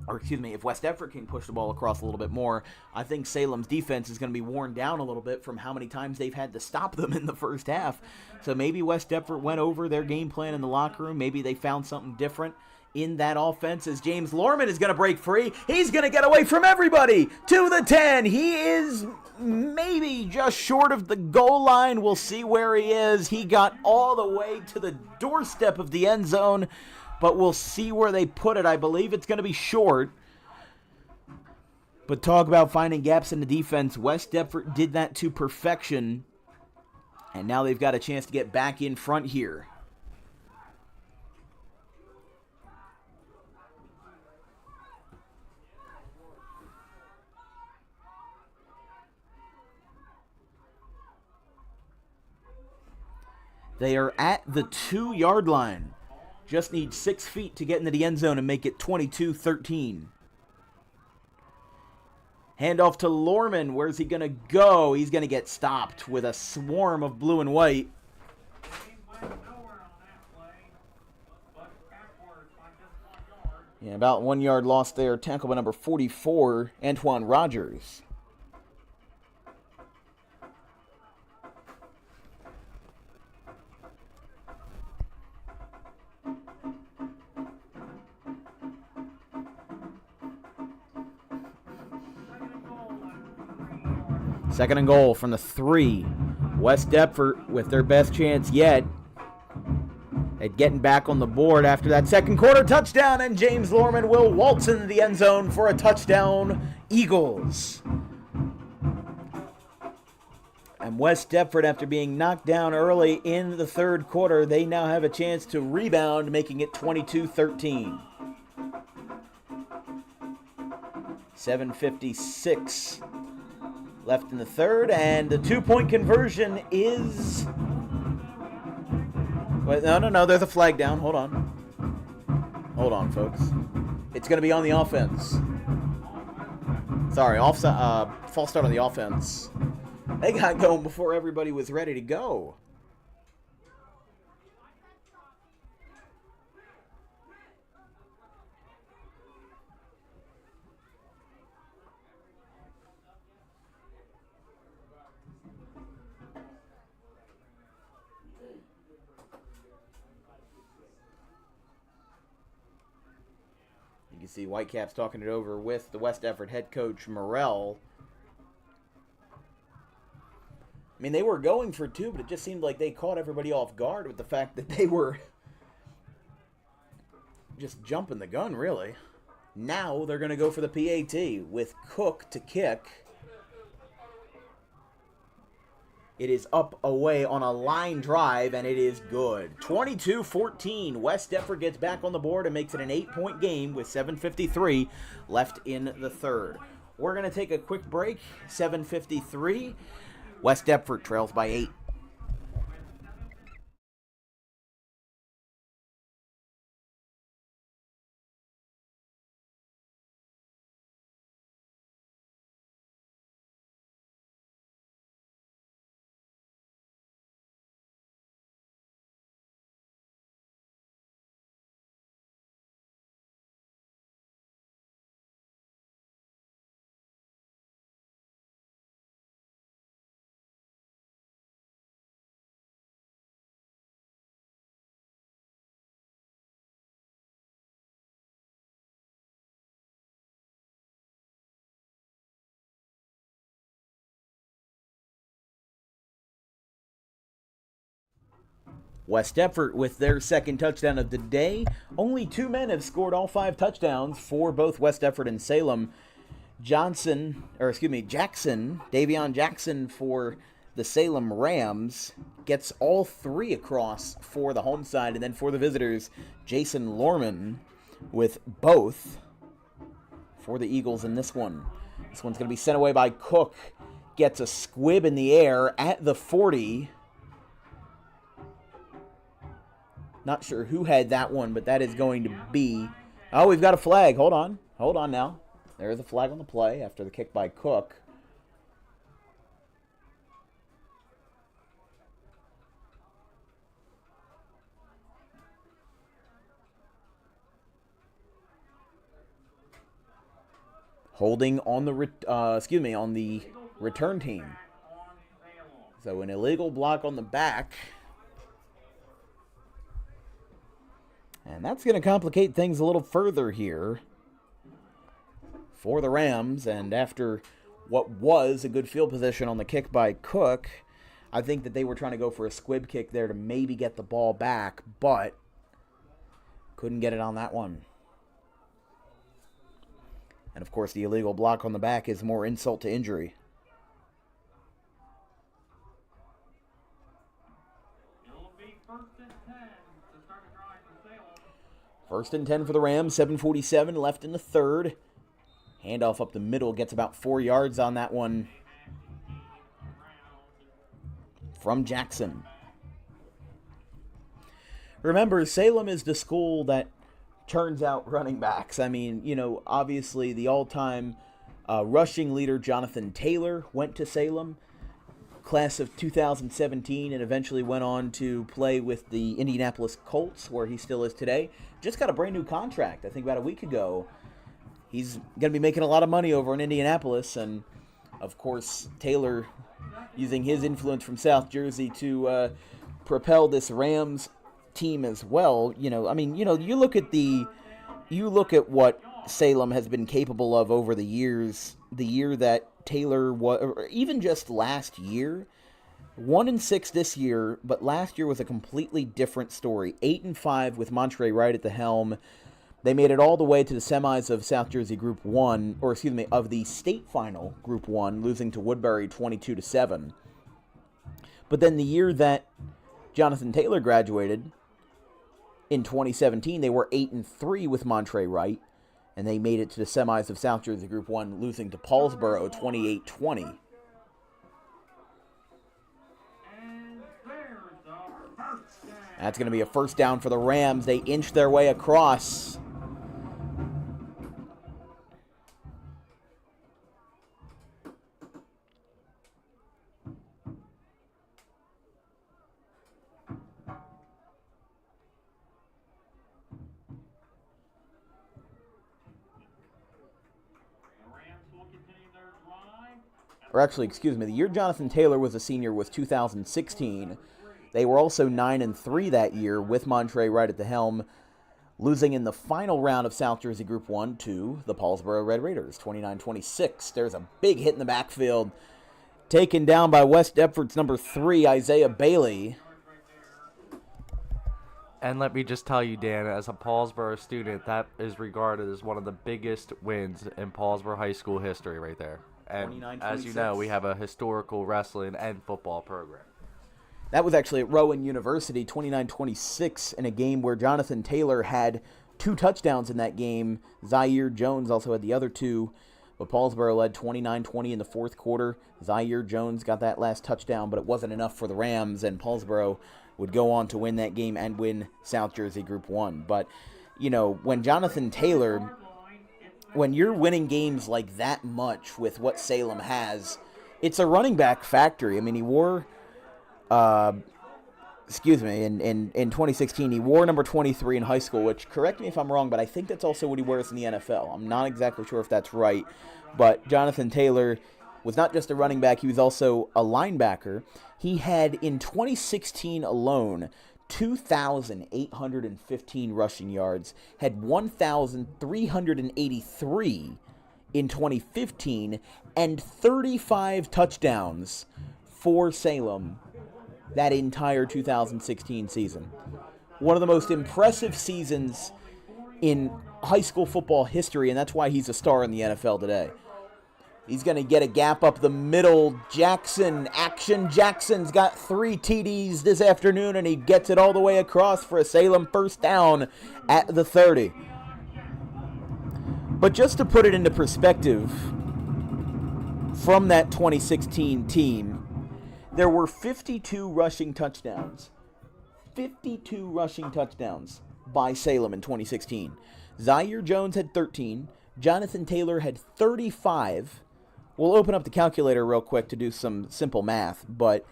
or excuse me, if West Deptford can push the ball across a little bit more, I think Salem's defense is going to be worn down a little bit from how many times they've had to stop them in the first half. So maybe West Deptford went over their game plan in the locker room. Maybe they found something different in that offense as James Lorman is going to break free. He's going to get away from everybody to the 10. He is maybe just short of the goal line. We'll see where he is. He got all the way to the doorstep of the end zone, but we'll see where they put it. I believe it's going to be short. But talk about finding gaps in the defense. West Deptford did that to perfection, and now they've got a chance to get back in front here. They are at the 2-yard line. Just need 6 feet to get into the end zone and make it 22-13. Handoff to Lorman. Where's he going to go? He's going to get stopped with a swarm of blue and white. Yeah, about 1 yard loss there. Tackle by number 44, Antoine Rogers. Second and goal from the 3. West Deptford with their best chance yet at getting back on the board after that second quarter touchdown, and James Lorman will waltz into the end zone for a touchdown, Eagles. And West Deptford, after being knocked down early in the third quarter, they now have a chance to rebound, making it 22-13. 7:56 left in the third, and the 2-point conversion is... Wait, no, there's a flag down. Hold on, folks. It's going to be on the offense. Sorry, offside, false start on the offense. They got going before everybody was ready to go. You see Whitecaps talking it over with the West Deptford head coach, Morrell. I mean, they were going for 2, but it just seemed like they caught everybody off guard with the fact that they were just jumping the gun, really. Now they're going to go for the PAT with Cook to kick. It is up away on a line drive, and it is good. 22-14. West Deptford gets back on the board and makes it an 8-point game with 7:53 left in the third. We're going to take a quick break. 7:53. West Deptford trails by 8. West Deptford with their second touchdown of the day. Only 2 men have scored all 5 touchdowns for both West Deptford and Salem. Jackson, Davion Jackson for the Salem Rams gets all 3 across for the home side, and then for the visitors, Jason Lorman with both for the Eagles in this one. This one's going to be sent away by Cook. Gets a squib in the air at the 40. Not sure who had that one, but that is going to be... Oh, we've got a flag. Hold on. Hold on now. There's a flag on the play after the kick by Cook. Holding on the return team. So an illegal block on the back. And that's going to complicate things a little further here for the Rams. And after what was a good field position on the kick by Cook, I think that they were trying to go for a squib kick there to maybe get the ball back, but couldn't get it on that one. And of course, the illegal block on the back is more insult to injury. First and 10 for the Rams, 7:47 left in the third. Handoff up the middle, gets about 4 yards on that one from Jackson. Remember, Salem is the school that turns out running backs. I mean, obviously the all-time rushing leader, Jonathan Taylor, went to Salem. Class of 2017, and eventually went on to play with the Indianapolis Colts, where he still is today. Just got a brand new contract, I think about a week ago. He's going to be making a lot of money over in Indianapolis, and of course, Taylor using his influence from South Jersey to propel this Rams team as well. You look at what Salem has been capable of over the years. The year that Taylor was, or even just last year, 1-6 this year, but last year was a completely different story. 8-5 with Montre Wright at the helm. They made it all the way to the semis of South Jersey Group 1, of the state final Group 1, losing to Woodbury 22-7. But then the year that Jonathan Taylor graduated, in 2017, they were 8-3 with Montre Wright, and they made it to the semis of South Jersey Group 1, losing to Paulsboro 28-20. That's going to be a first down for the Rams. They inch their way across. The year Jonathan Taylor was a senior was 2016. They were also 9-3 that year with Montre Wright at the helm, losing in the final round of South Jersey Group 1 to the Paulsboro Red Raiders, 29-26. There's a big hit in the backfield, taken down by West Deptford's number 3, Isaiah Bailey. And let me just tell you, Dan, as a Paulsboro student, that is regarded as one of the biggest wins in Paulsboro High School history right there. And 29, as you know, we have a historical wrestling and football program. That was actually at Rowan University, 29-26, in a game where Jonathan Taylor had 2 touchdowns in that game. Zaire Jones also had the other 2. But Paulsboro led 29-20 in the fourth quarter. Zaire Jones got that last touchdown, but it wasn't enough for the Rams, and Paulsboro would go on to win that game and win South Jersey Group 1. But, you know, when Jonathan Taylor, when you're winning games like that much with what Salem has, it's a running back factory. I mean, he wore, in 2016, he wore number 23 in high school, which, correct me if I'm wrong, but I think that's also what he wears in the NFL. I'm not exactly sure if that's right, but Jonathan Taylor was not just a running back, he was also a linebacker. He had, in 2016 alone, 2,815 rushing yards, had 1,383 in 2015, and 35 touchdowns for Salem that entire 2016 season. One of the most impressive seasons in high school football history, and that's why he's a star in the NFL today. He's going to get a gap up the middle. Jackson, action. Jackson's got 3 TDs this afternoon, and he gets it all the way across for a Salem first down at the 30. But just to put it into perspective, from that 2016 team, there were 52 rushing touchdowns. 52 rushing touchdowns by Salem in 2016. Zaire Jones had 13. Jonathan Taylor had 35. We'll open up the calculator real quick to do some simple math, but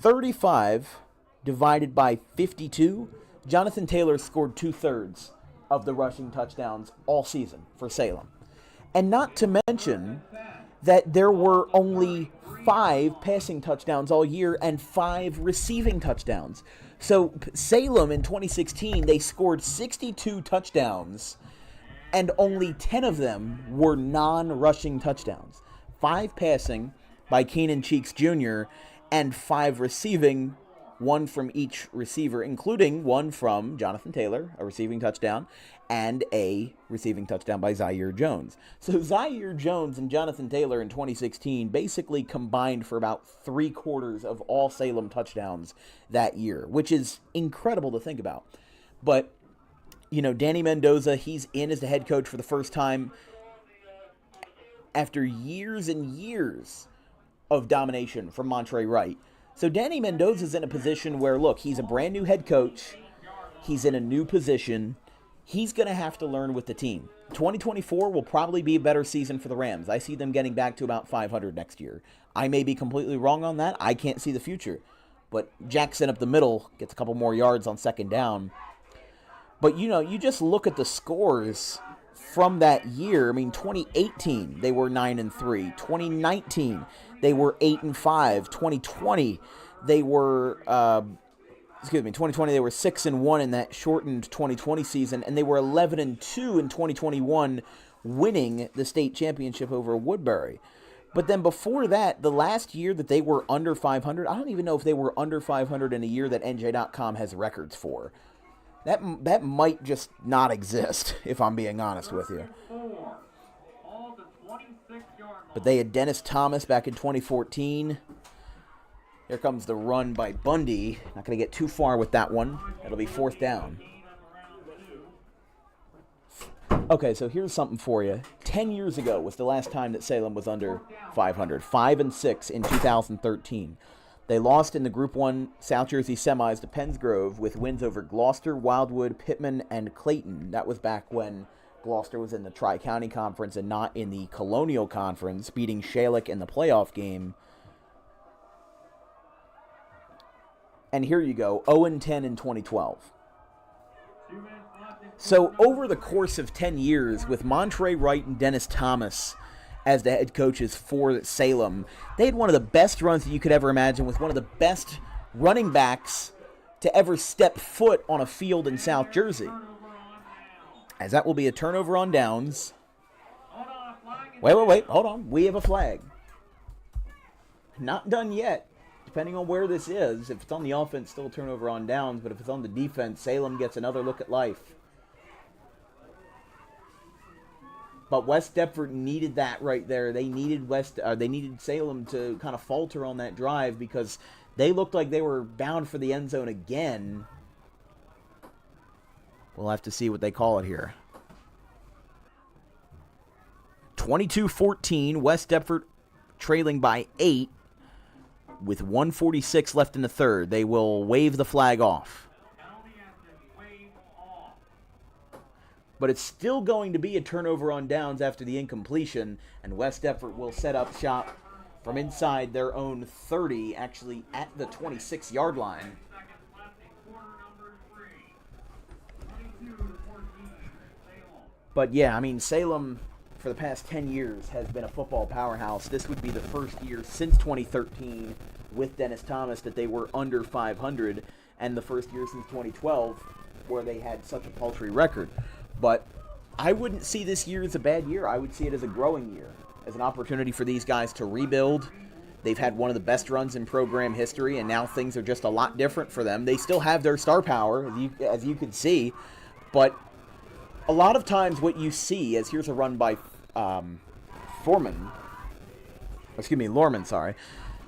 35 divided by 52, Jonathan Taylor scored 2/3 of the rushing touchdowns all season for Salem. And not to mention that there were only 5 passing touchdowns all year and 5 receiving touchdowns. So Salem in 2016, they scored 62 touchdowns, and only 10 of them were non-rushing touchdowns. 5 passing by Keenan Cheeks Jr., and 5 receiving, 1 from each receiver, including 1 from Jonathan Taylor, a receiving touchdown, and a receiving touchdown by Zaire Jones. So Zaire Jones and Jonathan Taylor in 2016 basically combined for about 3/4 of all Salem touchdowns that year, which is incredible to think about. But, you know, Danny Mendoza, he's in as the head coach for the first time after years and years of domination from Montre Wright. So Danny Mendoza's in a position where, look, he's a brand new head coach. He's in a new position. He's going to have to learn with the team. 2024 will probably be a better season for the Rams. I see them getting back to about 500 next year. I may be completely wrong on that. I can't see the future. But Jackson up the middle gets a couple more yards on second down. But, you know, you just look at the scores from that year. I mean, 2018, they were 9-3. 2019, they were 8-5. 2020, they were, 2020, they were 6-1 in that shortened 2020 season, and they were 11-2 in 2021, winning the state championship over Woodbury. But then before that, the last year that they were under 500, I don't even know if they were under 500 in a year that NJ.com has records for. That might just not exist, if I'm being honest with you. But they had Dennis Thomas back in 2014. Here comes the run by Bundy. Not going to get too far with that one. It'll be 4th down. Okay, so here's something for you. 10 years ago was the last time that Salem was under 500. 5-6 in 2013. They lost in the Group 1 South Jersey semis to Pennsgrove with wins over Gloucester, Wildwood, Pittman, and Clayton. That was back when Gloucester was in the Tri-County Conference and not in the Colonial Conference, beating Schalich in the playoff game. And here you go, 0-10 in 2012. So over the course of 10 years, with Montre Wright and Dennis Thomas as the head coaches for Salem, they had one of the best runs that you could ever imagine, with one of the best running backs to ever step foot on a field in South Jersey. As that will be a turnover on downs. Wait, hold on. We have a flag. Not done yet. Depending on where this is, if it's on the offense, still a turnover on downs, but if it's on the defense, Salem gets another look at life. But West Deptford needed that right there. They needed Salem to kind of falter on that drive because they looked like they were bound for the end zone again. We'll have to see what they call it here. 22-14, West Deptford trailing by 8 with 1:46 left in the third. They will wave the flag off. But it's still going to be a turnover on downs after the incompletion, and West Deptford will set up shop from inside their own 30, actually at the 26-yard line. But yeah, I mean, Salem for the past 10 years has been a football powerhouse. This would be the first year since 2013 with Dennis Thomas that they were under 500, and the first year since 2012 where they had such a paltry record. But I wouldn't see this year as a bad year. I would see it as a growing year, as an opportunity for these guys to rebuild. They've had one of the best runs in program history, and now things are just a lot different for them. They still have their star power, as you can see, but a lot of times what you see, as here's a run by Lorman, sorry.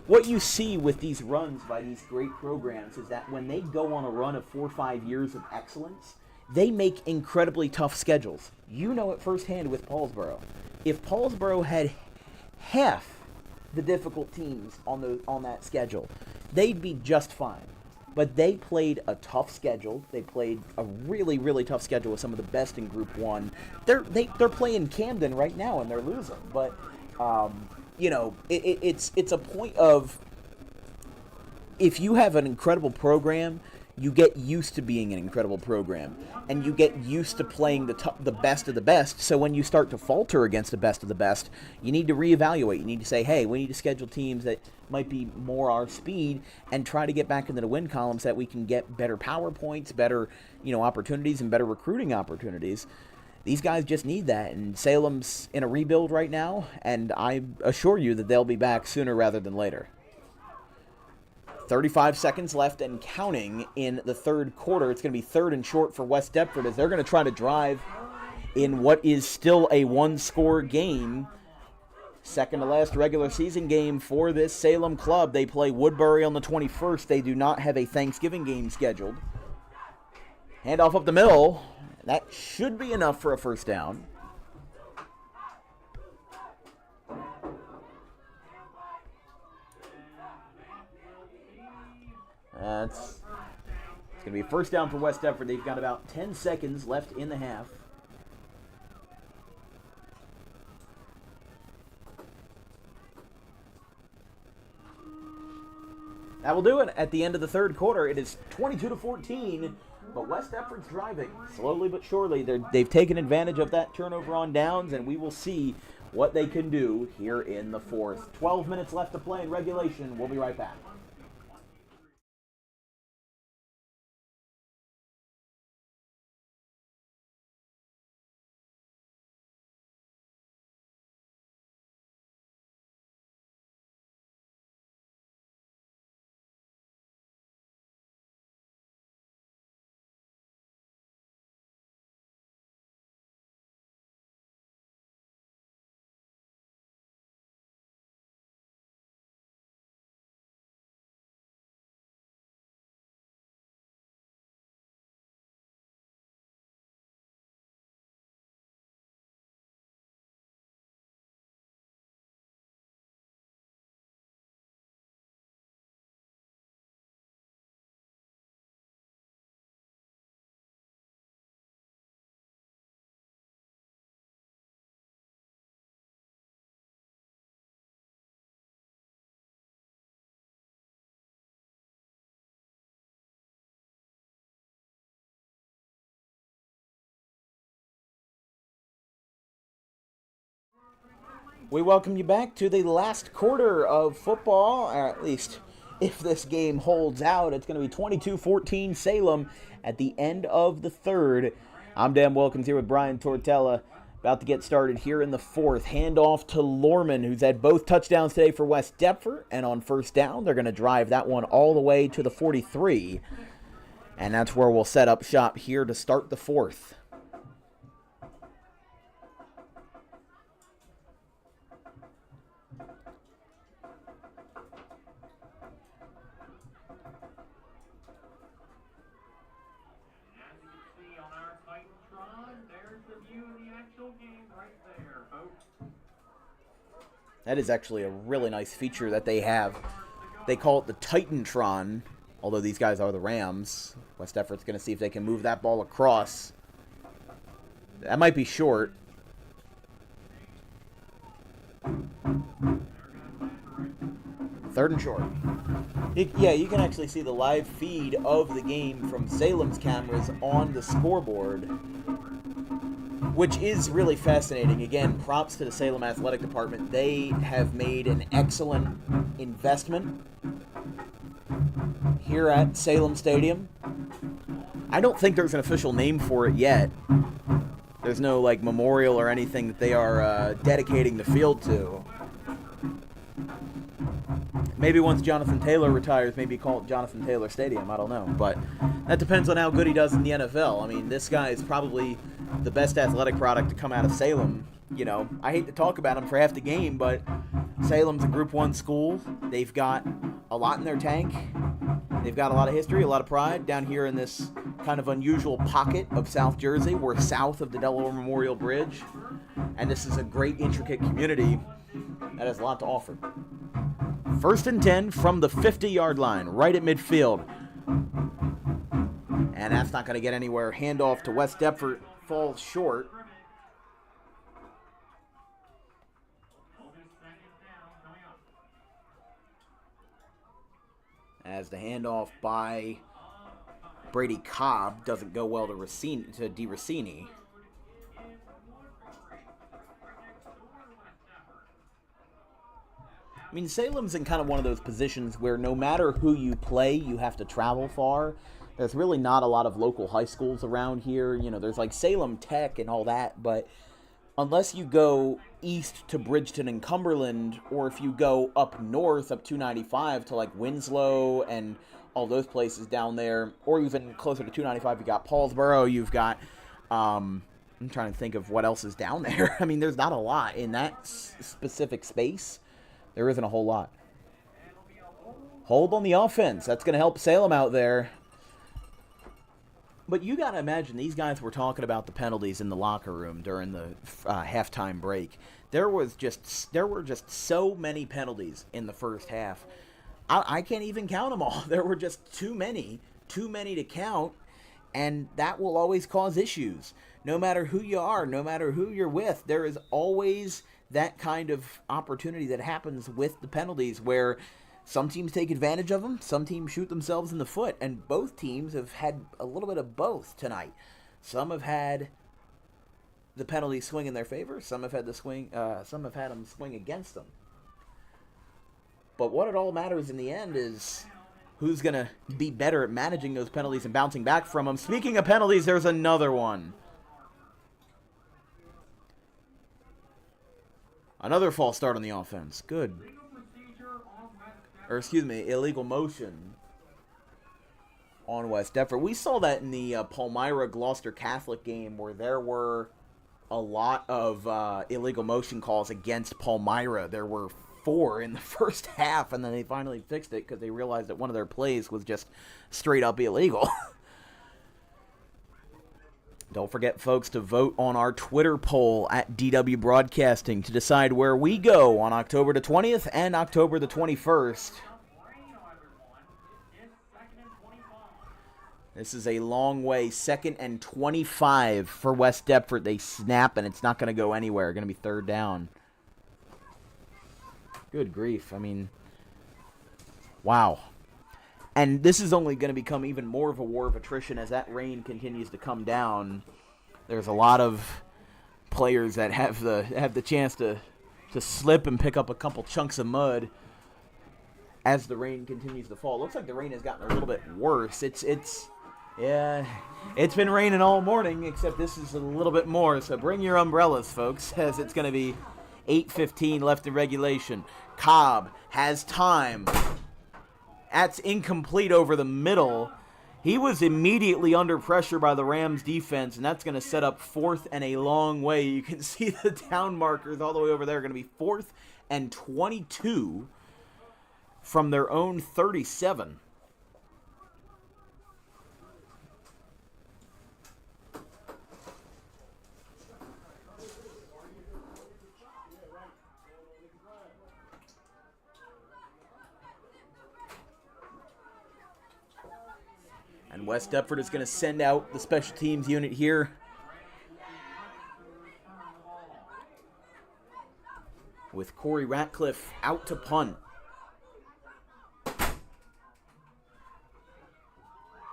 What you see with these runs by these great programs is that when they go on a run of 4 or 5 years of excellence, they make incredibly tough schedules. You know it firsthand with Paulsboro. If Paulsboro had half the difficult teams on that schedule, they'd be just fine. But they played a tough schedule. They played a really, really tough schedule with some of the best in Group 1. They're playing Camden right now, and they're losing. But, it's a point of, if you have an incredible program, you get used to being an incredible program, and you get used to playing the best of the best. So when you start to falter against the best of the best, you need to reevaluate. You need to say, hey, we need to schedule teams that might be more our speed and try to get back into the win column so that we can get better power points, better opportunities, and better recruiting opportunities. These guys just need that, and Salem's in a rebuild right now, and I assure you that they'll be back sooner rather than later. 35 seconds left and counting in the third quarter. It's going to be third and short for West Deptford as they're going to try to drive in what is still a one-score game. Second to last regular season game for this Salem club. They play Woodbury on the 21st. They do not have a Thanksgiving game scheduled. Handoff up the middle. That should be enough for a first down. It's going to be a first down for West Deptford. They've got about 10 seconds left in the half. That will do it at the end of the third quarter. It is 22-14, but West Deptford's driving slowly but surely. They've taken advantage of that turnover on downs, and we will see what they can do here in the fourth. 12 minutes left to play in regulation. We'll be right back. We welcome you back to the last quarter of football, or at least if this game holds out. It's going to be 22-14 Salem at the end of the third. I'm Dan Wilkins here with Brian Tortella, about to get started here in the fourth. Handoff to Lorman, who's had both touchdowns today for West Deptford, and on first down, they're going to drive that one all the way to the 43, and that's where we'll set up shop here to start the fourth. you the actual game right there, folks. That is actually a really nice feature that they have. They call it the Titantron, although these guys are the Rams. West Deptford's going to see if they can move that ball across. That might be short. Third and short. Yeah, you can actually see the live feed of the game from Salem's cameras on the scoreboard, which is really fascinating. Again, props to the Salem Athletic Department. They have made an excellent investment here at Salem Stadium. I don't think there's an official name for it yet. There's no, like, memorial or anything that they are dedicating the field to. Maybe once Jonathan Taylor retires, maybe call it Jonathan Taylor Stadium. I don't know. But that depends on how good he does in the NFL. I mean, this guy is probably the best athletic product to come out of Salem. You know, I hate to talk about him for half the game, but Salem's a Group 1 school. They've got a lot in their tank. They've got a lot of history, a lot of pride down here in this kind of unusual pocket of South Jersey. We're south of the Delaware Memorial Bridge, and this is a great, intricate community that has a lot to offer. 1st and 10 from the 50-yard line, right at midfield. And that's not going to get anywhere. Handoff to West Deptford falls short. As the handoff by Brady Cobb doesn't go well to DeRacini. I mean, Salem's in kind of one of those positions where no matter who you play, you have to travel far. There's really not a lot of local high schools around here. You know, there's like Salem Tech and all that, but unless you go east to Bridgeton and Cumberland, or if you go up north, up 295 to like Winslow and all those places down there, or even closer to 295, you got Paulsboro, you've got, I'm trying to think of what else is down there. I mean, there's not a lot in that specific space. There isn't a whole lot. Hold on the offense. That's going to help Salem out there. But you got to imagine, these guys were talking about the penalties in the locker room during the halftime break. There were just so many penalties in the first half. I can't even count them all. There were just too many to count, and that will always cause issues. No matter who you are, no matter who you're with, there is always that kind of opportunity that happens with the penalties where some teams take advantage of them, some teams shoot themselves in the foot, and both teams have had a little bit of both tonight. Some have had the penalties swing in their favor, some have had them swing against them. But what it all matters in the end is who's going to be better at managing those penalties and bouncing back from them. Speaking of penalties, there's another one. Another false start on the offense. Good. Illegal motion on West Deptford. We saw that in the Palmyra-Gloucester Catholic game where there were a lot of illegal motion calls against Palmyra. There were 4 in the first half, and then they finally fixed it because they realized that one of their plays was just straight up illegal. Don't forget, folks, to vote on our Twitter poll at DW Broadcasting to decide where we go on October the 20th and October the 21st. This is a long way. 2nd and 25 for West Deptford. They snap, and it's not going to go anywhere. Going to be 3rd down. Good grief. I mean, wow. And this is only going to become even more of a war of attrition as that rain continues to come down. There's a lot of players that have the chance to slip and pick up a couple chunks of mud as the rain continues to fall. It looks like the rain has gotten a little bit worse. It's been raining all morning, except this is a little bit more. So bring your umbrellas, folks, as it's going to be 8:15 left in regulation. Cobb has time. That's incomplete over the middle. He was immediately under pressure by the Rams defense, and that's going to set up 4th and a long way. You can see the down markers all the way over there. Going to be 4th and 22 from their own 37. And West Deptford is going to send out the special teams unit here. With Corey Ratcliffe out to punt.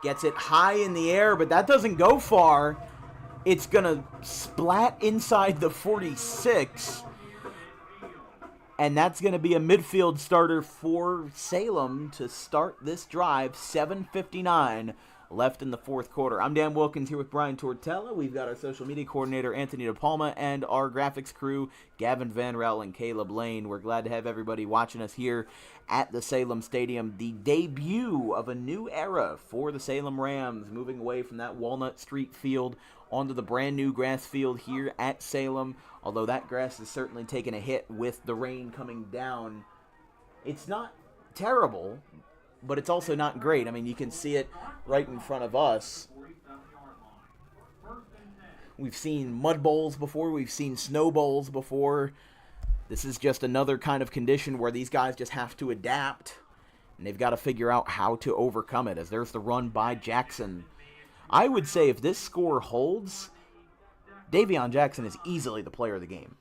Gets it high in the air, but that doesn't go far. It's going to splat inside the 46. And that's going to be a midfield starter for Salem to start this drive. 7:59 left in the fourth quarter. I'm Dan Wilkins here with Brian Tortella. We've got our social media coordinator, Anthony DePalma, and our graphics crew, Gavin Van Rel and Caleb Lane. We're glad to have everybody watching us here at the Salem Stadium. The debut of a new era for the Salem Rams, moving away from that Walnut Street field onto the brand new grass field here at Salem. Although that grass has certainly taken a hit with the rain coming down. It's not terrible, but it's also not great. I mean, you can see it right in front of us. We've seen mud bowls before. We've seen snow bowls before. This is just another kind of condition where these guys just have to adapt, and they've got to figure out how to overcome it, as there's the run by Jackson. I would say if this score holds, Davion Jackson is easily the player of the game.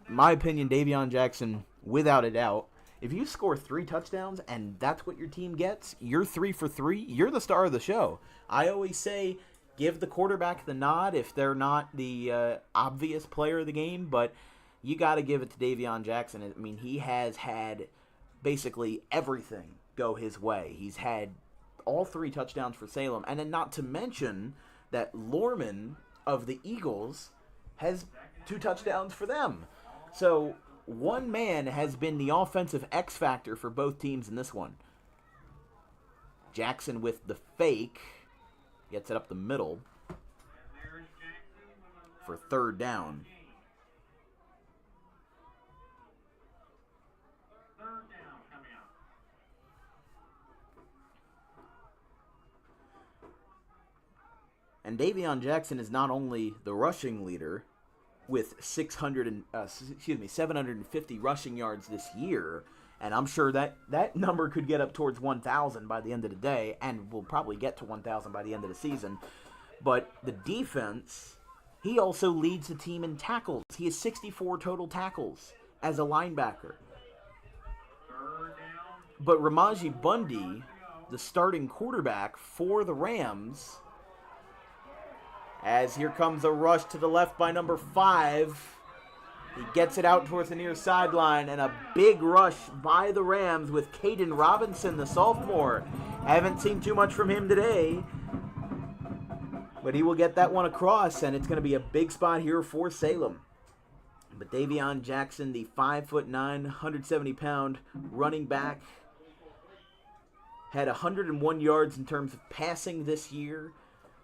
In my opinion, Davion Jackson, without a doubt, if you score 3 touchdowns and that's what your team gets, you're 3 for 3, you're the star of the show. I always say give the quarterback the nod if they're not the obvious player of the game, but you got to give it to Davion Jackson. I mean, he has had basically everything go his way. He's had all 3 touchdowns for Salem, and then not to mention that Lorman of the Eagles has 2 touchdowns for them. So one man has been the offensive X factor for both teams in this one. Jackson with the fake gets it up the middle for 3rd down. And Davion Jackson is not only the rushing leader with 750 rushing yards this year, and I'm sure that number could get up towards 1,000 by the end of the day, and will probably get to 1,000 by the end of the season. But the defense, he also leads the team in tackles. He has 64 total tackles as a linebacker. But Ramaji Bundy, the starting quarterback for the Rams, as here comes a rush to the left by number 5. He gets it out towards the near sideline, and a big rush by the Rams with Caden Robinson, the sophomore. I haven't seen too much from him today, but he will get that one across, and it's going to be a big spot here for Salem. But Davion Jackson, the 5'9", 170-pound running back, had 101 yards in terms of passing this year,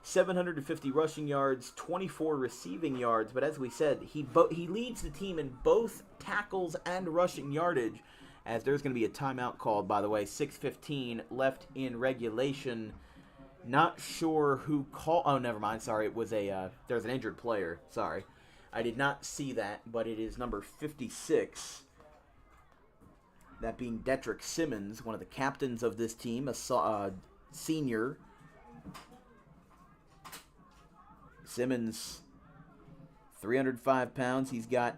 750 rushing yards, 24 receiving yards. But as we said, he leads the team in both tackles and rushing yardage, as there's going to be a timeout called, by the way. 6:15 left in regulation. Not sure who called. Oh, never mind. Sorry, it was there's an injured player. Sorry. I did not see that, but it is number 56. That being Detrick Simmons, one of the captains of this team, a senior. Simmons, 305 pounds. He's got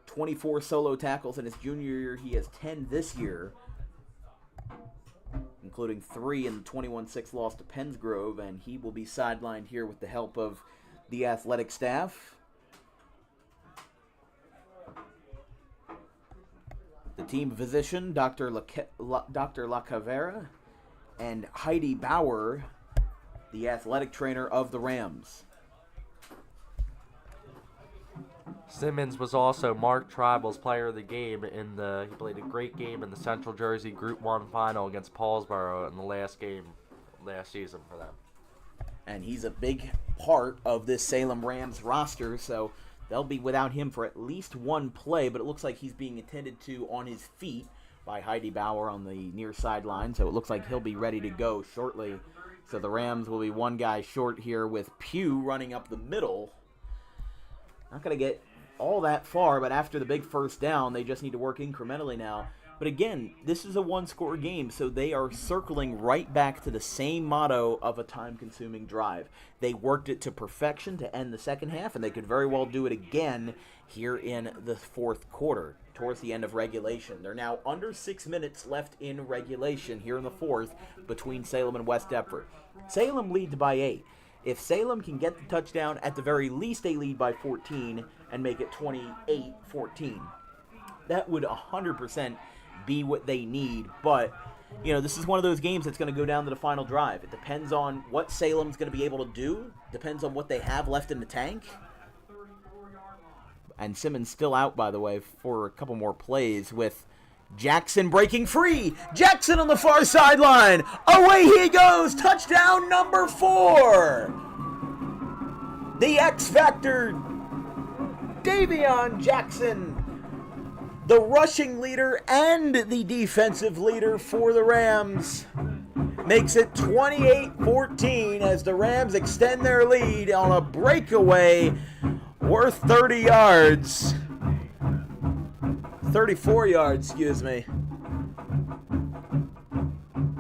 24 solo tackles in his junior year. He has 10 this year, including 3 in the 21-6 loss to Pennsgrove, and he will be sidelined here with the help of the athletic staff. The team physician, Dr. LaCavera, and Heidi Bauer, the athletic trainer of the Rams. Simmons was also Mark Tribal's player of the game he played a great game in the Central Jersey Group 1 final against Paulsboro in the last game last season for them. And he's a big part of this Salem Rams roster, so they'll be without him for at least one play, but it looks like he's being attended to on his feet by Heidi Bauer on the near sideline, so it looks like he'll be ready to go shortly. So the Rams will be one guy short here with Pugh running up the middle. Not going to get all that far, but after the big first down, they just need to work incrementally now. But again, this is a one-score game, so they are circling right back to the same motto of a time-consuming drive. They worked it to perfection to end the second half, and they could very well do it again here in the fourth quarter, towards the end of regulation. They're now under 6 minutes left in regulation here in the fourth between Salem and West Deptford. Salem leads by 8. If Salem can get the touchdown, at the very least they lead by 14 and make it 28-14. That would 100% be what they need, but this is one of those games that's going to go down to the final drive. It depends on what Salem's going to be able to do, depends on what they have left in the tank. And Simmons still out, by the way, for a couple more plays with Jackson breaking free. Jackson on the far sideline. Away he goes. Touchdown number 4. The X Factor, Davion Jackson, the rushing leader and the defensive leader for the Rams, makes it 28-14 as the Rams extend their lead on a breakaway worth 30 yards. 34 yards, excuse me.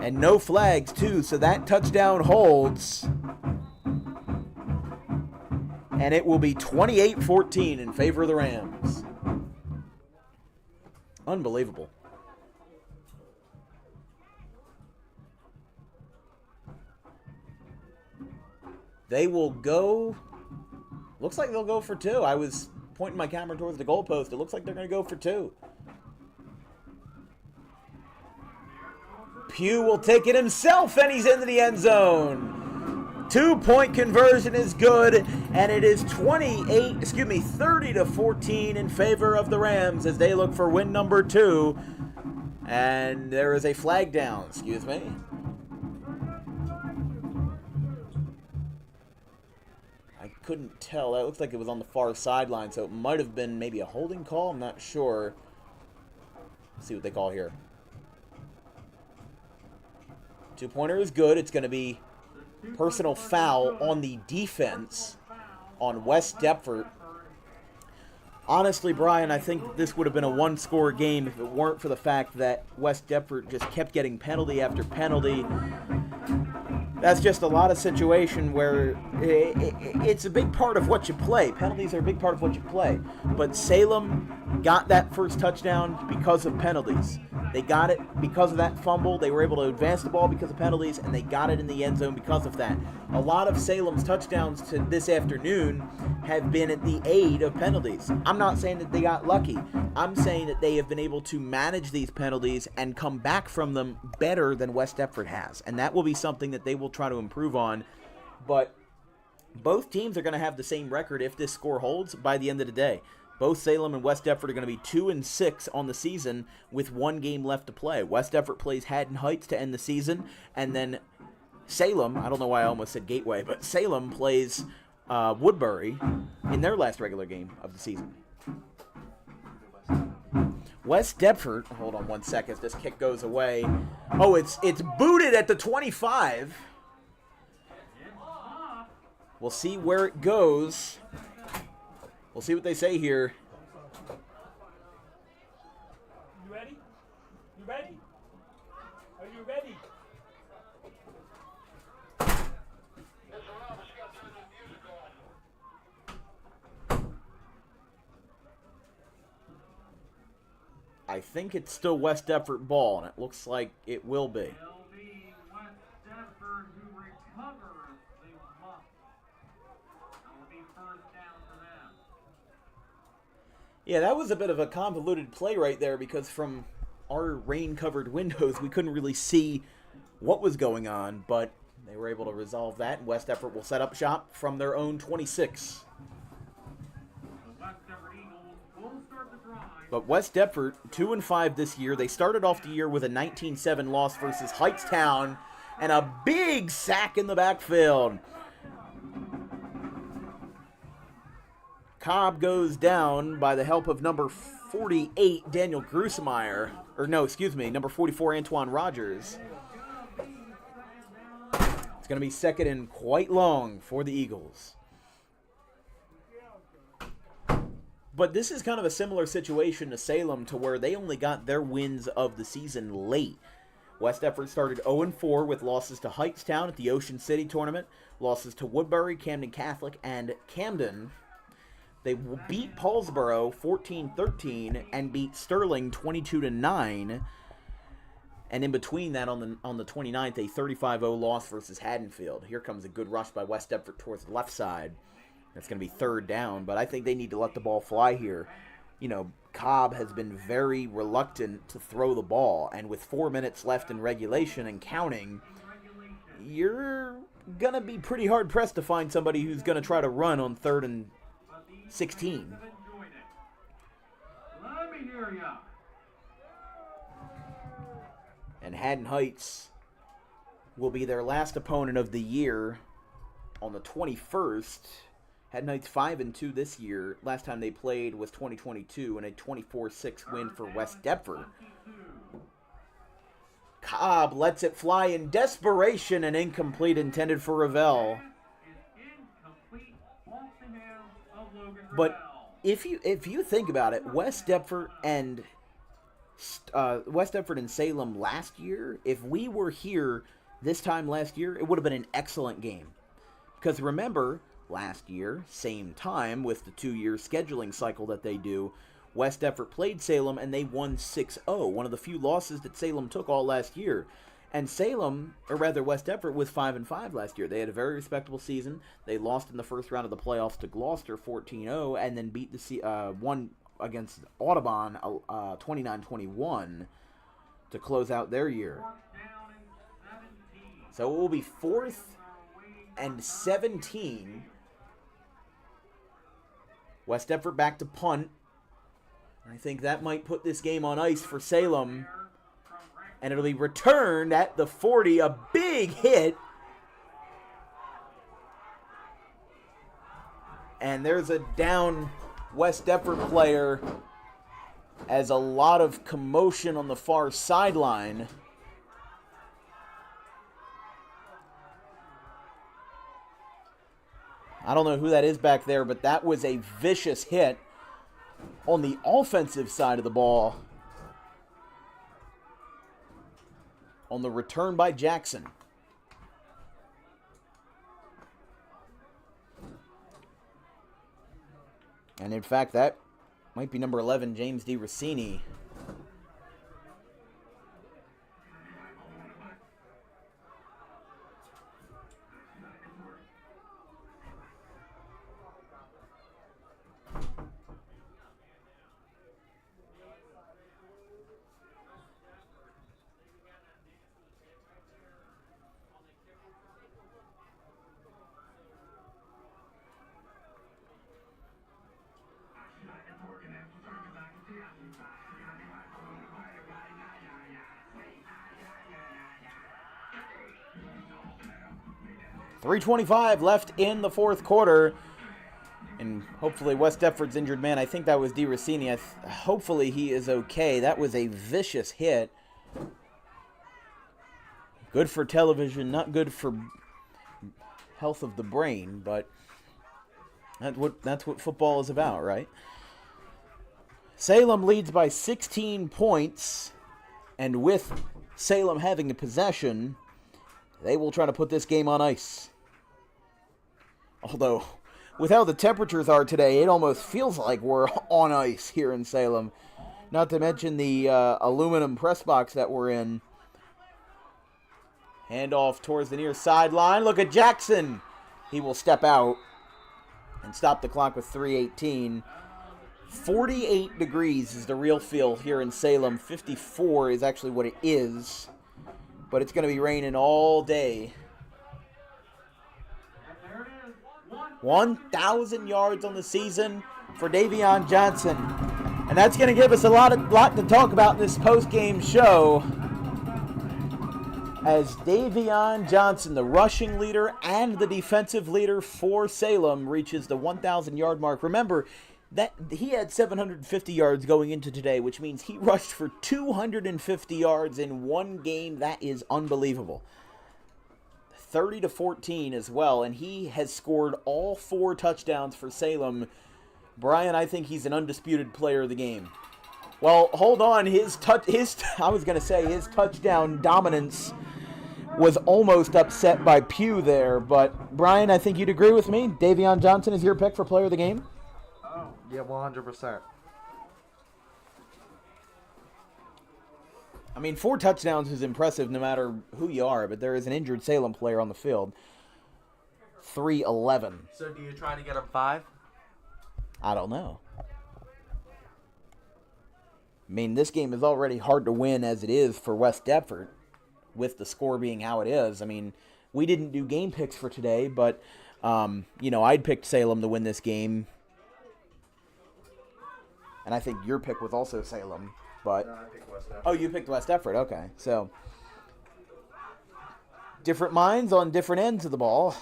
And no flags, too, so that touchdown holds. And it will be 28-14 in favor of the Rams. Unbelievable. They will go. Looks like they'll go for 2. I was pointing my camera towards the goalpost. It looks like they're going to go for 2. Pugh will take it himself, and he's into the end zone. 2-point conversion is good, and it is 30-14 in favor of the Rams as they look for win number 2. And there is a flag down, excuse me. I couldn't tell. That looks like it was on the far sideline, so it might have been maybe a holding call. I'm not sure. Let's see what they call here. 2-pointer is good. It's going to be personal foul on the defense on West Deptford. Honestly, Brian, I think this would have been a one-score game if it weren't for the fact that West Deptford just kept getting penalty after penalty. That's just a lot of situation where it's a big part of what you play. Penalties are a big part of what you play. But Salem got that first touchdown because of penalties. They got it because of that fumble. They were able to advance the ball because of penalties, and they got it in the end zone because of that. A lot of Salem's touchdowns to this afternoon have been at the aid of penalties. I'm not saying that they got lucky. I'm saying that they have been able to manage these penalties and come back from them better than West Deptford has. And that will be something that they will try to improve on. But both teams are going to have the same record if this score holds by the end of the day. Both Salem and West Deptford are going to be 2-6 on the season with 1 game left to play. West Deptford plays Haddon Heights to end the season, and then Salem, I don't know why I almost said Gateway, but Salem plays Woodbury in their last regular game of the season. West Deptford, hold on 1 second, this kick goes away. Oh, it's booted at the 25. We'll see where it goes. We'll see what they say here. You ready? You ready? Are you ready? I think it's still West Deptford ball, and it looks like it will be. It'll be West Deptford who recovers the muff. It'll be first down for them. Yeah, that was a bit of a convoluted play right there because from our rain-covered windows, we couldn't really see what was going on, but they were able to resolve that, and West Deptford will set up shop from their own 26. The West Deptford Eagles will start the drive. But West Deptford, 2-5 this year. They started off the year with a 19-7 loss versus Heightstown, and a big sack in the backfield. Cobb goes down by the help of number 48, Daniel Grusemeyer. Or no, excuse me, number 44, Antoine Rogers. It's going to be second and quite long for the Eagles. But this is kind of a similar situation to Salem, to where they only got their wins of the season late. West Deptford started 0-4 with losses to Heightstown at the Ocean City tournament, losses to Woodbury, Camden Catholic, and Camden. They beat Paulsboro 14-13 and beat Sterling 22-9. And in between that, on the 29th, a 35-0 loss versus Haddonfield. Here comes a good rush by West Deptford towards the left side. That's going to be third down, but I think they need to let the ball fly here. You know, Cobb has been very reluctant to throw the ball, and with 4 minutes left in regulation and counting, you're going to be pretty hard-pressed to find somebody who's going to try to run on 3rd and 16. Let me hear ya. And Haddon Heights will be their last opponent of the year on the 21st. Haddon Heights 5-2 this year. Last time they played was 2022 and a 24-6 win for West Deptford. Cobb lets it fly in desperation and incomplete, intended for Ravel. But if you think about it, West Deptford and Salem last year, if we were here this time last year, it would have been an excellent game. Because remember, last year, same time, with the 2-year scheduling cycle that they do, West Deptford played Salem and they won 6-0, one of the few losses that Salem took all last year. And Salem, or rather West Deptford, was 5-5 last year. They had a very respectable season. They lost in the first round of the playoffs to Gloucester 14-0 and then beat won against Audubon 29-21 to close out their year. So it will be 4th and 17. West Deptford back to punt. I think that might put this game on ice for Salem. And it'll be returned at the 40. A big hit. And there's a down West Deptford player as a lot of commotion on the far sideline. I don't know who that is back there, but that was a vicious hit on the offensive side of the ball on the return by Jackson. And in fact, that might be number 11, James D. Rossini. .325 left in the fourth quarter. And hopefully West Deptford's injured man, I think that was D. Rossini. Hopefully he is okay. That was a vicious hit. Good for television, not good for health of the brain, but that's what football is about, right? Salem leads by 16 points, and with Salem having the possession, they will try to put this game on ice. Although, with how the temperatures are today, it almost feels like we're on ice here in Salem. Not to mention the aluminum press box that we're in. Handoff towards the near sideline. Look at Jackson. He will step out and stop the clock with 3:18. 48 degrees is the real feel here in Salem. 54 is actually what it is. But it's going to be raining all day. 1,000 yards on the season for Davion Johnson. And that's going to give us a lot to talk about in this post-game show. As Davion Johnson, the rushing leader and the defensive leader for Salem, reaches the 1,000-yard mark. Remember, that he had 750 yards going into today, which means he rushed for 250 yards in one game. That is unbelievable. 30-14 as well, and he has scored all 4 touchdowns for Salem Brian, I think he's an undisputed player of the game. Well, hold on. His touchdown dominance was almost upset by Pugh there. But, Brian, I think you'd agree with me. Davion Johnson is your pick for player of the game? Yeah, 100%. I mean, 4 touchdowns is impressive no matter who you are, but there is an injured Salem player on the field. 3-11. So do you try to get him 5? I don't know. I mean, this game is already hard to win as it is for West Deptford, with the score being how it is. I mean, we didn't do game picks for today, but, I'd picked Salem to win this game. And I think your pick was also Salem. But No, I picked West Deptford. Oh, you picked West Deptford. Okay. So, different minds on different ends of the ball.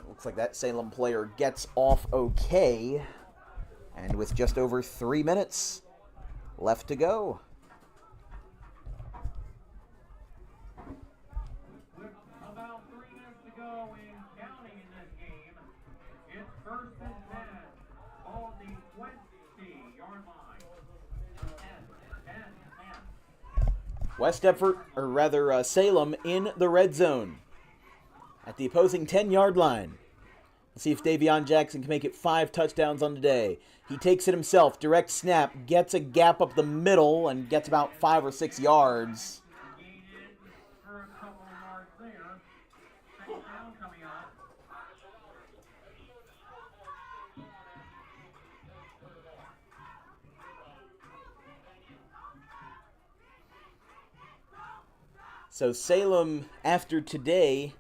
Looks like that Salem player gets off okay. And with just over 3 minutes left to go. With about 3 minutes to go in counting in this game, it's first and 10 on the 20-yard line. 10. West Deptford, or rather Salem, in the red zone at the opposing 10-yard line. Let's see if Davion Jackson can make it 5 touchdowns on the day. He takes it himself, direct snap, gets a gap up the middle, and gets about 5 or 6 yards. Gain in for a couple of yards there. Second down coming up. So Salem, after today,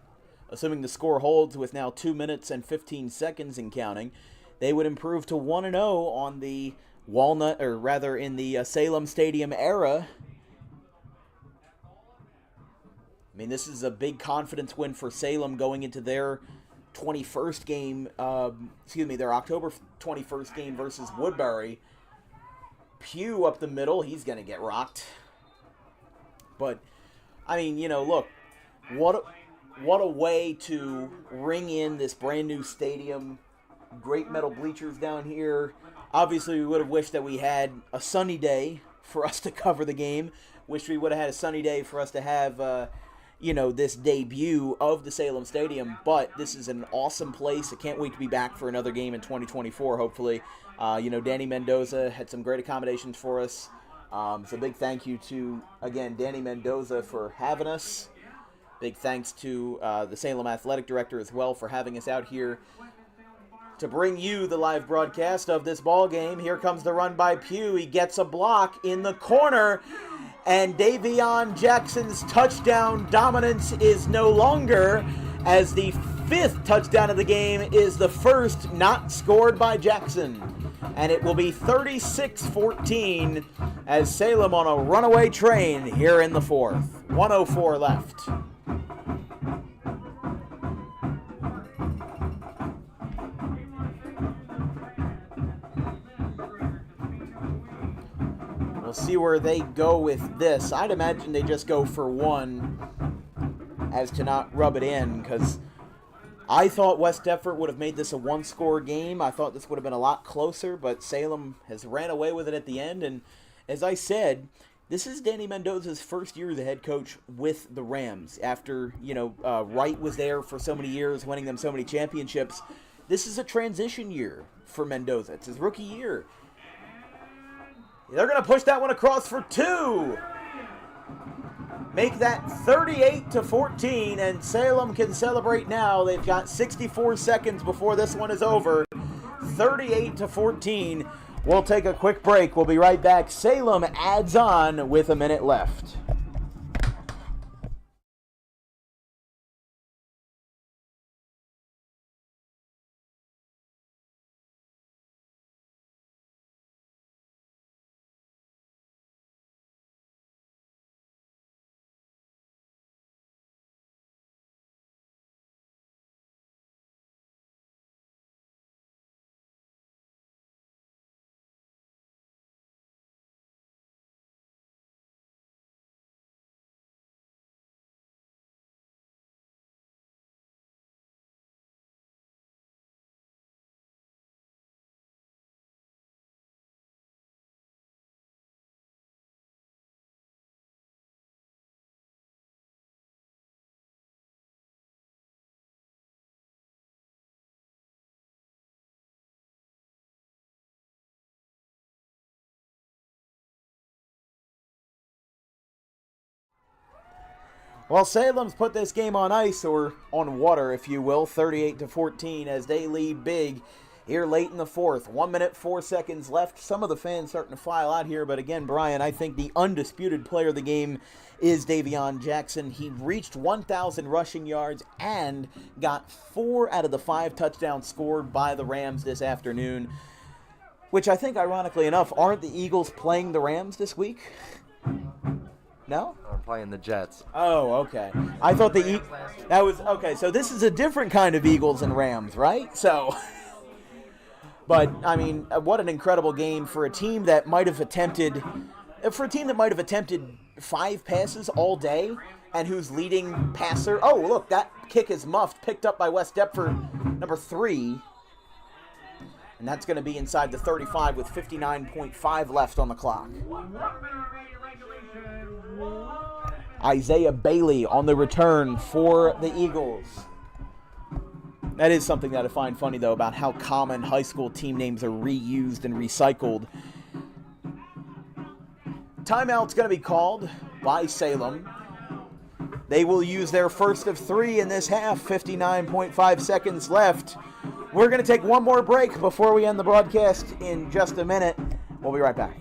assuming the score holds with now 2 minutes and 15 seconds and counting, they would improve to 1-0 on the Walnut, or rather in the Salem Stadium era. I mean, this is a big confidence win for Salem going into their 21st game, their October 21st game versus Woodbury. Pugh up the middle, he's going to get rocked. But, I mean, look, what a way to ring in this brand new stadium. Great metal bleachers down here. Obviously, we would have wished that we had a sunny day for us to cover the game. Wish we would have had a sunny day for us to have, this debut of the Salem Stadium. But this is an awesome place. I can't wait to be back for another game in 2024, hopefully. Danny Mendoza had some great accommodations for us. So big thank you to, again, Danny Mendoza for having us. Big thanks to the Salem Athletic Director as well for having us out here to bring you the live broadcast of this ball game. Here comes the run by Pugh. He gets a block in the corner, and Davion Jackson's touchdown dominance is no longer, as the 5th touchdown of the game is the first not scored by Jackson. And it will be 36-14 as Salem on a runaway train here in the 4th. 1:04 left. We'll see where they go with this. I'd imagine they just go for 1 as to not rub it in, because I thought West Deptford would have made this a 1-score game. I thought this would have been a lot closer, but Salem has ran away with it at the end. And as I said, this is Danny Mendoza's first year as the head coach with the Rams. After, Wright was there for so many years, winning them so many championships. This is a transition year for Mendoza. It's his rookie year. They're going to push that one across for 2. Make that 38-14, and Salem can celebrate now. They've got 64 seconds before this one is over. 38-14. We'll take a quick break. We'll be right back. Salem adds on with a minute left. Well, Salem's put this game on ice, or on water, if you will, 38-14, as they lead big here late in the fourth. 1 minute, 4 seconds left. Some of the fans starting to file out here, but again, Brian, I think the undisputed player of the game is Davion Jackson. He reached 1,000 rushing yards and got 4 out of the 5 touchdowns scored by the Rams this afternoon, which I think, ironically enough, aren't the Eagles playing the Rams this week? No? We're playing the Jets. Oh, okay. I thought that was okay. So this is a different kind of Eagles and Rams, right? So, but I mean, what an incredible game for a team that might have attempted 5 passes all day, and whose leading passer. Oh, look, that kick is muffed, picked up by West Deptford, number 3. And that's going to be inside the 35 with 59.5 left on the clock. Isaiah Bailey on the return for the Eagles. That is something that I find funny, though, about how common high school team names are reused and recycled. Timeout's going to be called by Salem. They will use their first of 3 in this half, 59.5 seconds left. We're going to take one more break before we end the broadcast in just a minute. We'll be right back.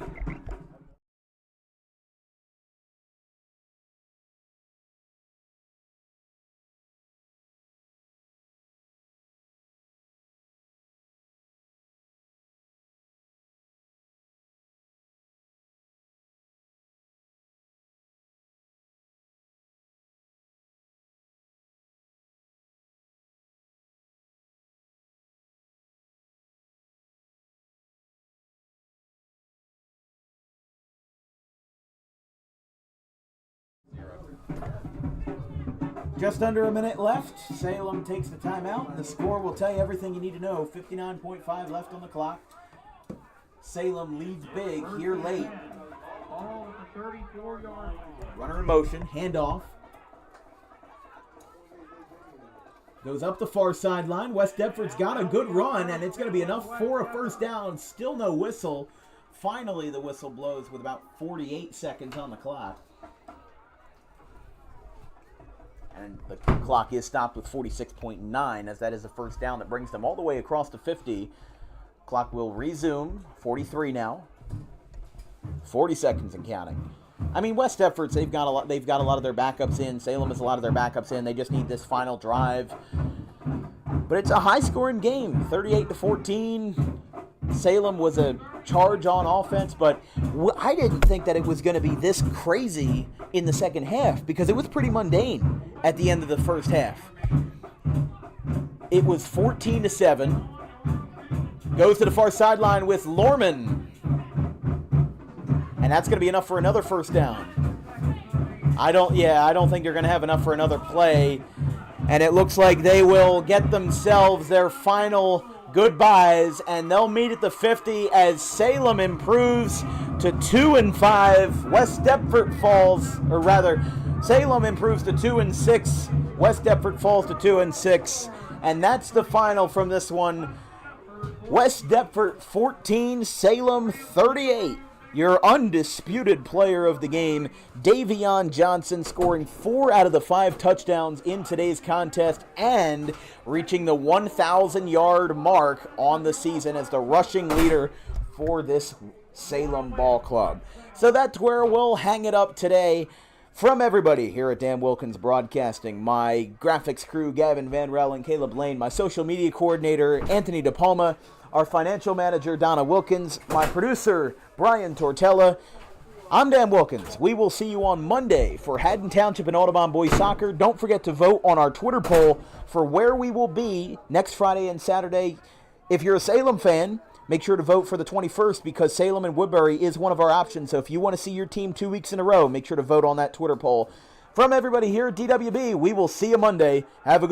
Just under a minute left. Salem takes the timeout, and the score will tell you everything you need to know. 59.5 left on the clock. Salem leads big here late. Runner in motion, handoff. Goes up the far sideline. West Deptford's got a good run, and it's going to be enough for a first down. Still no whistle. Finally, the whistle blows with about 48 seconds on the clock. And the clock is stopped with 46.9, as that is a first down that brings them all the way across to 50. Clock will resume. 43 now. 40 seconds and counting. I mean, West Deptford's, they've got a lot of their backups in. Salem has a lot of their backups in. They just need this final drive. But it's a high-scoring game, 38-14. Salem was a charge on offense, but I didn't think that it was going to be this crazy in the second half, because it was pretty mundane at the end of the first half. It was 14-7. Goes to the far sideline with Lorman. And that's going to be enough for another first down. I don't think they're going to have enough for another play. And it looks like they will get themselves their final goodbyes, and they'll meet at the 50 as Salem improves to 2-5. West Deptford falls, or rather, Salem improves to 2-6. West Deptford falls to 2-6. And that's the final from this one. West Deptford 14, Salem 38. Your undisputed player of the game, Davion Johnson, scoring 4 out of the 5 touchdowns in today's contest and reaching the 1,000-yard mark on the season as the rushing leader for this Salem ball club. So that's where we'll hang it up today. From everybody here at Dan Wilkins Broadcasting, my graphics crew, Gavin Van Rel and Caleb Lane, my social media coordinator, Anthony DePalma, our financial manager, Donna Wilkins, my producer, Brian Tortella. I'm Dan Wilkins. We will see you on Monday for Haddon Township and Audubon Boys Soccer. Don't forget to vote on our Twitter poll for where we will be next Friday and Saturday. If you're a Salem fan, make sure to vote for the 21st, because Salem and Woodbury is one of our options. So if you want to see your team 2 weeks in a row, make sure to vote on that Twitter poll. From everybody here at DWB, we will see you Monday. Have a good